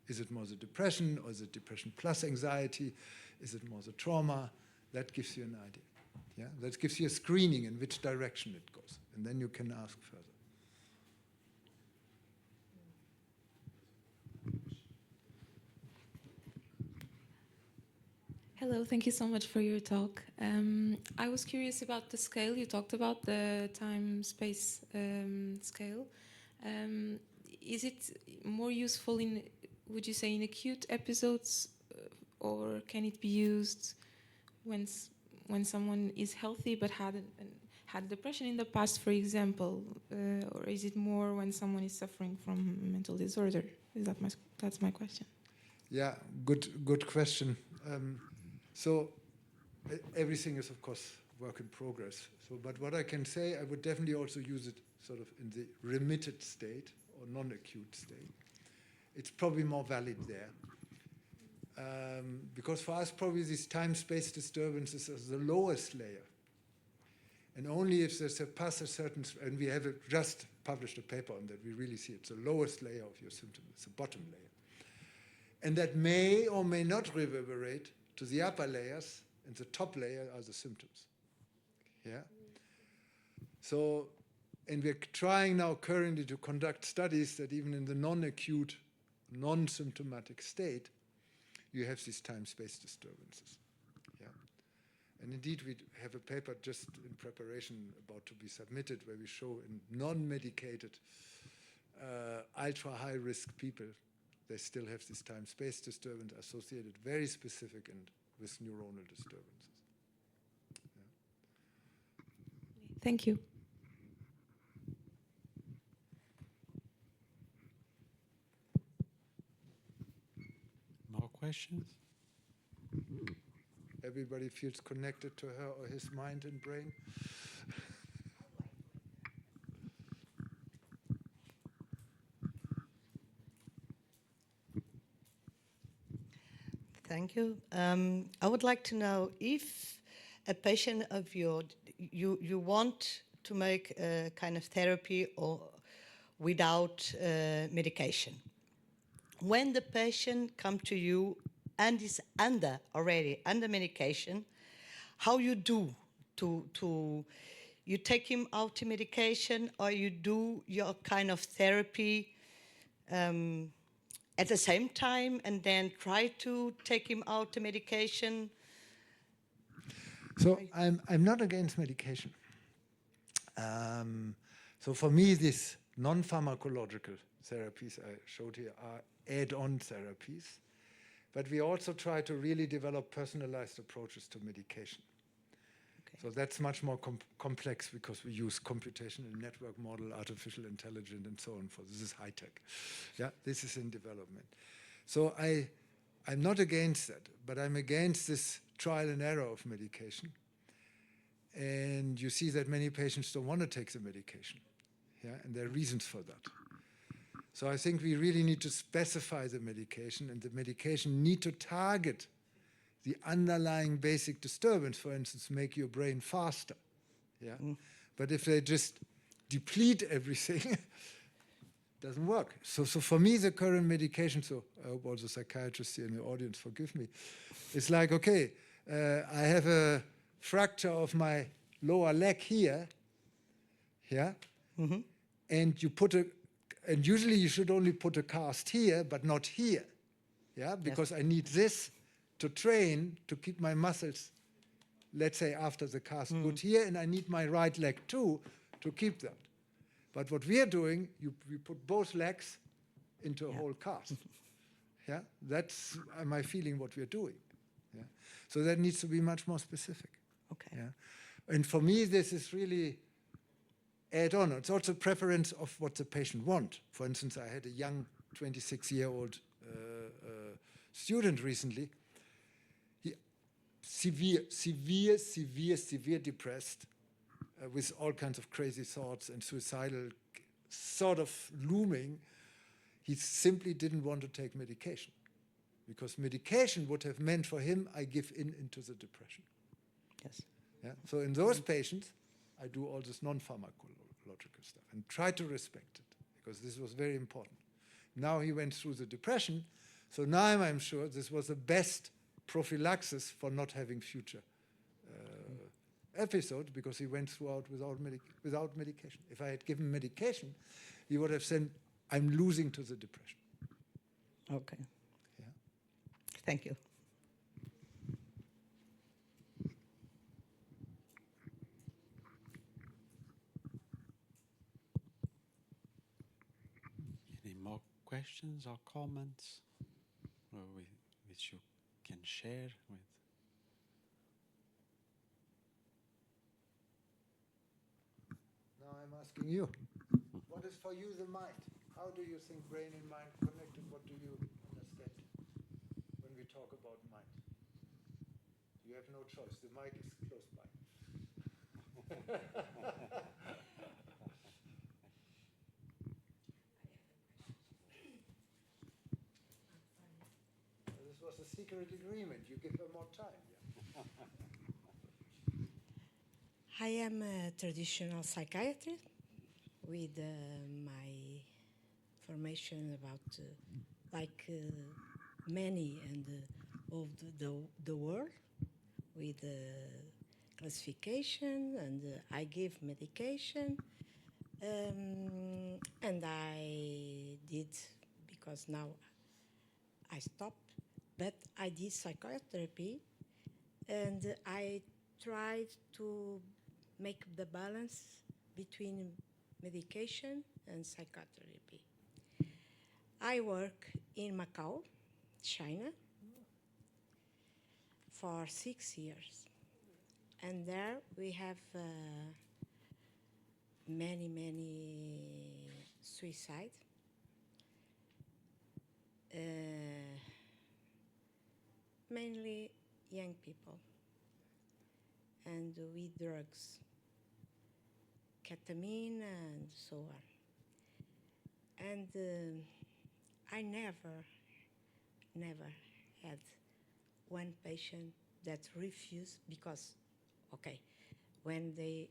Is it more the depression, or is it depression plus anxiety? Is it more the trauma? That gives you an idea. Yeah? That gives you a screening in which direction it goes. And then you can ask further. Hello, thank you so much for your talk. I was curious about the scale. You talked about the time-space scale. Is it more useful in, would you say, in acute episodes, or can it be used when someone is healthy but had depression in the past, for example, or is it more when someone is suffering from mental disorder? That's my question. Yeah, good question. So everything is, of course, work in progress. So, but what I can say, I would definitely also use it sort of in the remitted state or non-acute state. It's probably more valid there. Because for us, probably these time-space disturbances are the lowest layer. And only if they surpass a certain, and we have just published a paper on that, we really see it's the lowest layer of your symptom, it's the bottom layer. And that may or may not reverberate to the upper layers, and the top layer are the symptoms. Yeah? So, and we're trying now currently to conduct studies that even in the non-acute, non-symptomatic state, you have these time-space disturbances. Yeah? And indeed, we have a paper just in preparation about to be submitted where we show in non-medicated, ultra-high-risk people, they still have this time-space disturbance associated, very specific and with neuronal disturbances. Yeah. Thank you. More questions? Everybody feels connected to her or his mind and brain. Thank you. I would like to know if a patient of yours, you want to make a kind of therapy or without medication. When the patient comes to you and is already under medication, how you do to you take him out to medication, or you do your kind of therapy at the same time and then try to take him out to medication? So I'm not against medication. So for me, these non-pharmacological therapies I showed here are add-on therapies, but we also try to really develop personalized approaches to medication. Okay. So that's much more complex because we use computational network model, artificial intelligence, and so on. This is high tech. Yeah, this is in development. So I'm not against that, but I'm against this trial and error of medication. And you see that many patients don't want to take the medication. Yeah, and there are reasons for that. So I think we really need to specify the medication, and the medication need to target the underlying basic disturbance, for instance, make your brain faster. Yeah. But if they just deplete everything, doesn't work. So for me, the current medication, so I hope all the psychiatrists here in the audience forgive me, it's like, okay, I have a fracture of my lower leg here, yeah, and and usually you should only put a cast here, but not here, yeah, because I need this to train to keep my muscles, let's say after the cast, good here, and I need my right leg too to keep that. But what we are doing, we put both legs into a whole cast. Yeah, that's my feeling what we're doing. Yeah, so that needs to be much more specific. Okay. Yeah, and for me, this is really add-on. It's also preference of what the patient wants. For instance, I had a young 26-year-old student recently. He severe depressed, with all kinds of crazy thoughts and suicidal sort of looming. He simply didn't want to take medication, because medication would have meant for him, I give into the depression. Yes. Yeah? So in those patients, I do all this non-pharmacological stuff and try to respect it, because this was very important. Now he went through the depression, so now I'm sure this was the best prophylaxis for not having future episodes, because he went throughout without medication. If I had given medication, he would have said, I'm losing to the depression. Okay. Yeah. Thank you. Any more questions or comments which you can share with? Now I'm asking you, what is for you the mind? How do you think brain and mind connected? What do you understand when we talk about mind? You have no choice. The mic is close by. This was a secret agreement. You give her more time. Yeah. I am a traditional psychiatrist with my formation about many and of the world with classification, and I give medication, and I did, because now I stopped, but I did psychotherapy, and I tried to make the balance between medication and psychotherapy. I work in Macau, China, for 6 years. And there we have many suicide. mainly young people and with drugs, ketamine and so on. And I never had one patient that refused because, okay, when they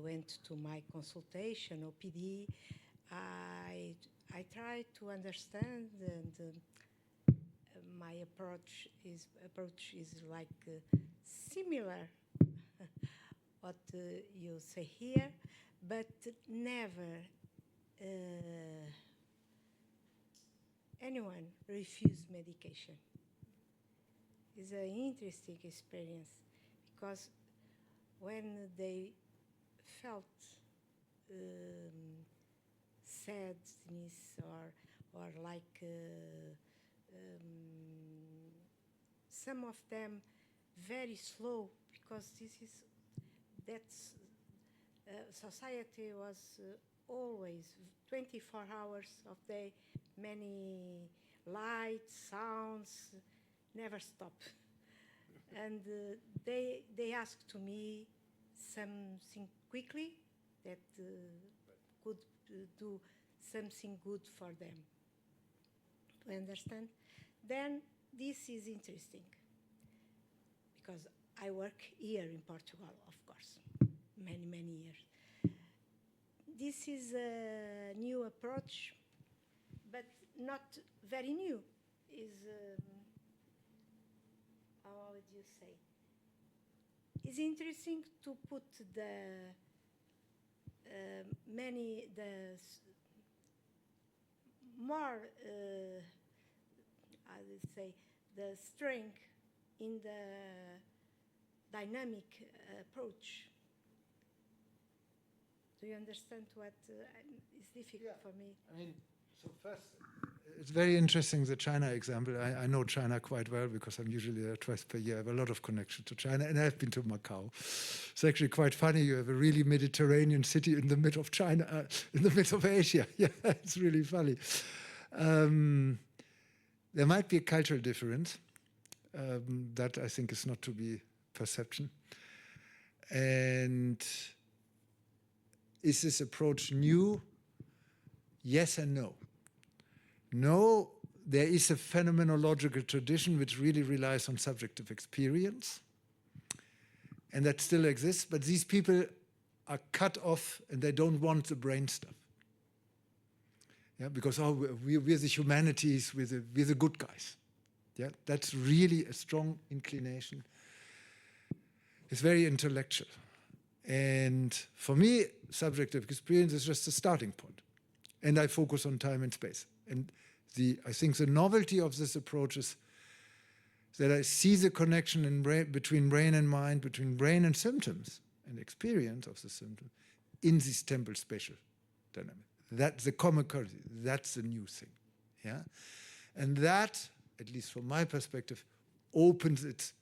went to my consultation, OPD, I tried to understand, and my approach is like similar what you say here, but never anyone refused medication. It's an interesting experience because when they felt sadness or like some of them very slow, because that's society was always 24 hours of day, many lights, sounds, never stop. And they asked to me something quickly that could do something good for them. To understand? Then this is interesting because I work here in Portugal, of course, many years. This is a new approach, but not very new. Is how would you say? It's interesting to put the more I would say the strength in the dynamic approach. Do you understand what is difficult for me? I mean, so first, it's very interesting, the China example. I know China quite well because I'm usually there twice per year. I have a lot of connection to China, and I've been to Macau. It's actually quite funny. You have a really Mediterranean city in the middle of China, in the middle of Asia. Yeah, it's really funny. There might be a cultural difference. That I think is not to be perception. And is this approach new? Yes and no. No, there is a phenomenological tradition which really relies on subjective experience, and that still exists, but these people are cut off and they don't want the brain stuff. Yeah, because we're the humanities, we're the good guys. Yeah, that's really a strong inclination. It's very intellectual. And for me, subjective experience is just a starting point. And I focus on time and space. And I think the novelty of this approach is that I see the connection between brain and mind, between brain and symptoms, and experience of the symptom, in this temporal spatial dynamic. That's the common currency. That's the new thing. Yeah? And that, at least from my perspective, opens it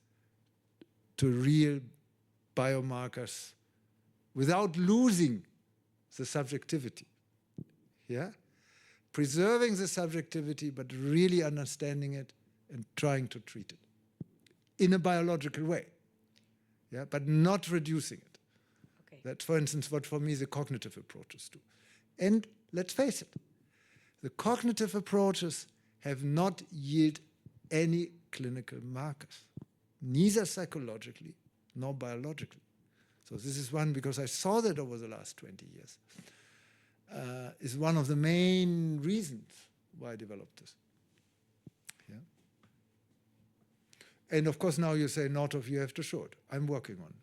to real biomarkers without losing the subjectivity. Yeah? Preserving the subjectivity, but really understanding it and trying to treat it in a biological way. Yeah? But not reducing it. Okay. That's, for instance, what for me the cognitive approaches do. And let's face it, the cognitive approaches have not yielded any clinical markers, neither psychologically nor biologically. So this is one, because I saw that over the last 20 years, is one of the main reasons why I developed this. Yeah. And of course now you say, Northoff, you have to show it. I'm working on it.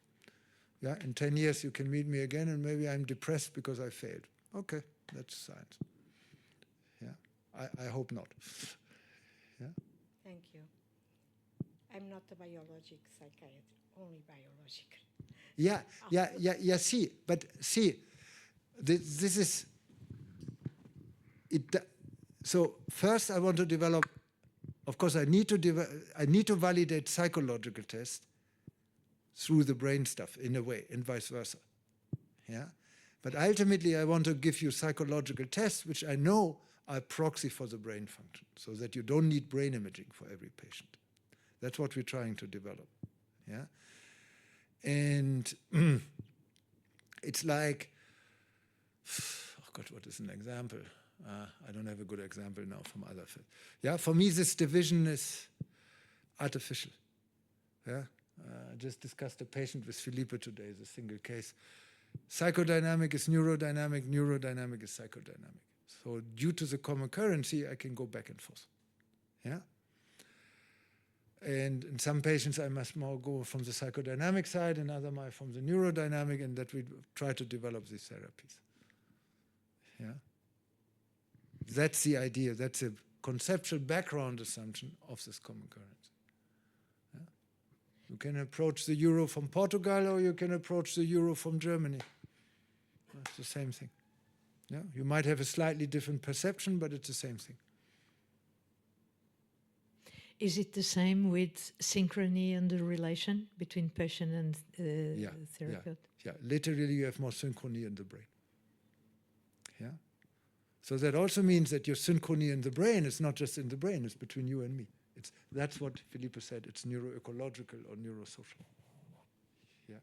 Yeah, in 10 years you can meet me again and maybe I'm depressed because I failed. Okay, that's science. Yeah, I hope not. Yeah. Thank you. I'm not a biologic psychiatrist, only biological. Yeah. See, this is it. So first, I want to develop. Of course, I need to validate psychological tests through the brain stuff in a way, and vice versa. Yeah, but ultimately, I want to give you psychological tests which I know are a proxy for the brain function, so that you don't need brain imaging for every patient. That's what we're trying to develop. Yeah, and it's like, oh God, what is an example? I don't have a good example now from other fields. Yeah, for me, this division is artificial. Yeah, I just discussed a patient with Filipe today, the single case. Psychodynamic is neurodynamic, neurodynamic is psychodynamic. So due to the common currency, I can go back and forth. Yeah. And in some patients, I must more go from the psychodynamic side, and other from the neurodynamic, and that we try to develop these therapies. Yeah. That's the idea. That's a conceptual background assumption of this common currency. Yeah? You can approach the euro from Portugal, or you can approach the euro from Germany. It's the same thing. Yeah? You might have a slightly different perception, but it's the same thing. Is it the same with synchrony and the relation between patient and therapist? Yeah, literally you have more synchrony in the brain. Yeah. So that also means that your synchrony in the brain is not just in the brain, it's between you and me. That's what Filipe said, it's neuroecological or neurosocial. Yeah.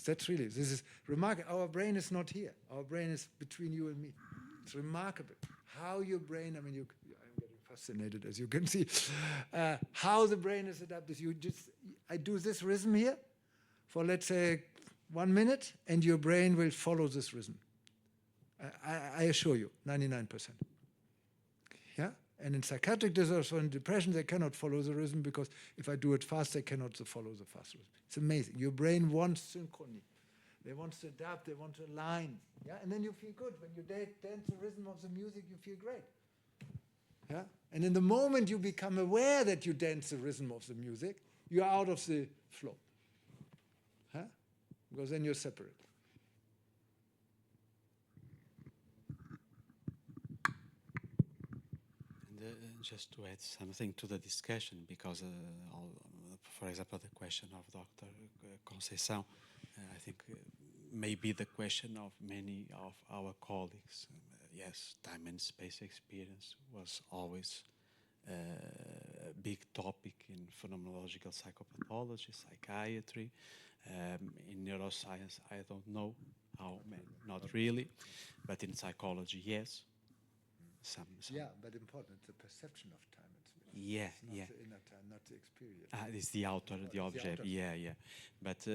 That's really, this is remarkable. Our brain is not here. Our brain is between you and me. It's remarkable how your brain, I'm getting fascinated, as you can see, how the brain is adapted. I do this rhythm here for, let's say, 1 minute, and your brain will follow this rhythm. I assure you, 99%. Yeah? And in psychiatric disorders or in depression, they cannot follow the rhythm, because if I do it fast, they cannot follow the fast rhythm. It's amazing. Your brain wants synchrony. They want to adapt, they want to align. Yeah? And then you feel good. When you dance the rhythm of the music, you feel great. Yeah? And in the moment you become aware that you dance the rhythm of the music, you're out of the flow. Huh? Because then you're separate. And just to add something to the discussion, because, for example, the question of Dr. Conceição, I think maybe the question of many of our colleagues. Yes, time and space experience was always a big topic in phenomenological psychopathology, psychiatry. In neuroscience, I don't know how many, not really, but in psychology, yes. Some. Yeah, but important, the perception of time and space. Yeah, it's yeah. Not the inner time, not the experience. It's the outer, the object. outer. Yeah. But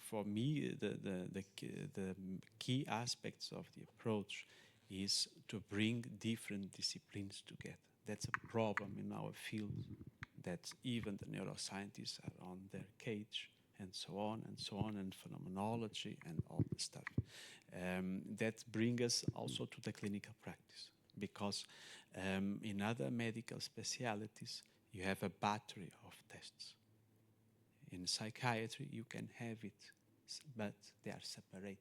for me, the key aspects of the approach is to bring different disciplines together. That's a problem in our field, that even the neuroscientists are on their cage, and so on, and phenomenology and all the stuff. That brings us also to the clinical practice, because in other medical specialities, you have a battery of tests. In psychiatry, you can have it, but they are separated.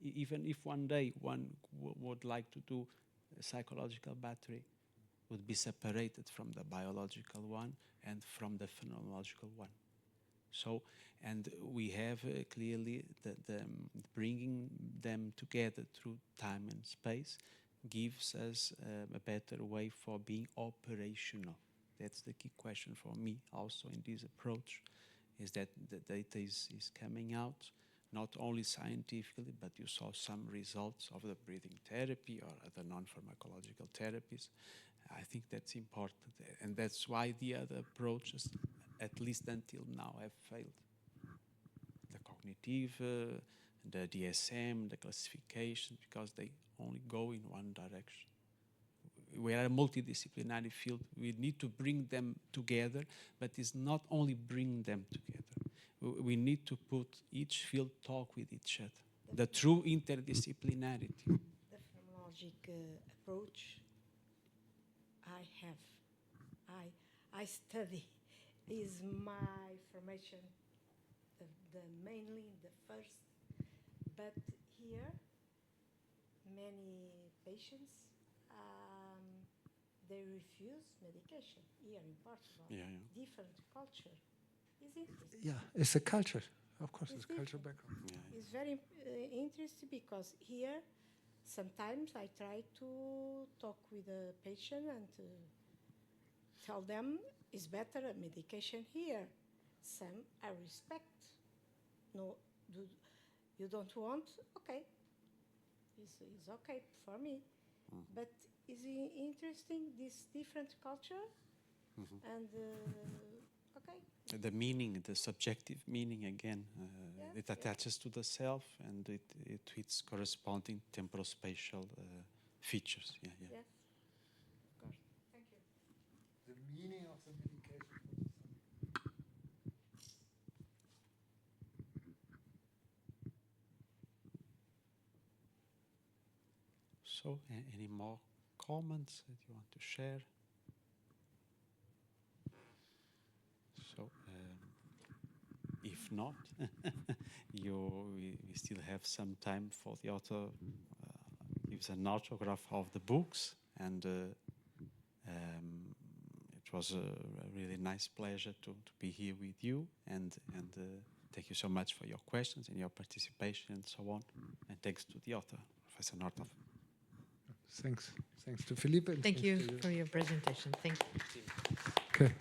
Even if one day one would like to do a psychological battery, would be separated from the biological one and from the phenomenological one. So, and we have clearly the bringing them together through time and space gives us a better way for being operational. That's the key question for me also in this approach, is that the data is coming out, not only scientifically, but you saw some results of the breathing therapy or other non-pharmacological therapies. I think that's important, and that's why the other approaches, at least until now, have failed. The cognitive, the DSM, the classification, because they only go in one direction. We are a multidisciplinary field. We need to bring them together, but it's not only bring them together. We need to put each field talk with each other. The true interdisciplinarity. The phenomenologic approach I study is my formation, the mainly the first, but here many patients they refuse medication here in Portugal. Yeah. Different culture. Is it? Yeah, it's a culture. Of course, it's a cultural different. background. Yeah. It's very interesting, because here sometimes I try to talk with the patient and to tell them it's better a medication here. Some I respect. No, you don't want? Okay. It's okay for me. But is it interesting, this different culture? And, okay. The meaning, the subjective meaning again, it attaches to the self and it its corresponding temporal-spatial features. Yeah. Yes. Of course. Thank you. The meaning of the medication. So, any more comments that you want to share? So, if not, we still have some time for the author gives an autograph of the books, and it was a really nice pleasure to be here with you, and thank you so much for your questions and your participation and so on, and thanks to the author, Professor Northoff. Thanks to Filipe. And Thank thanks you to for your presentation. Thank you. Okay.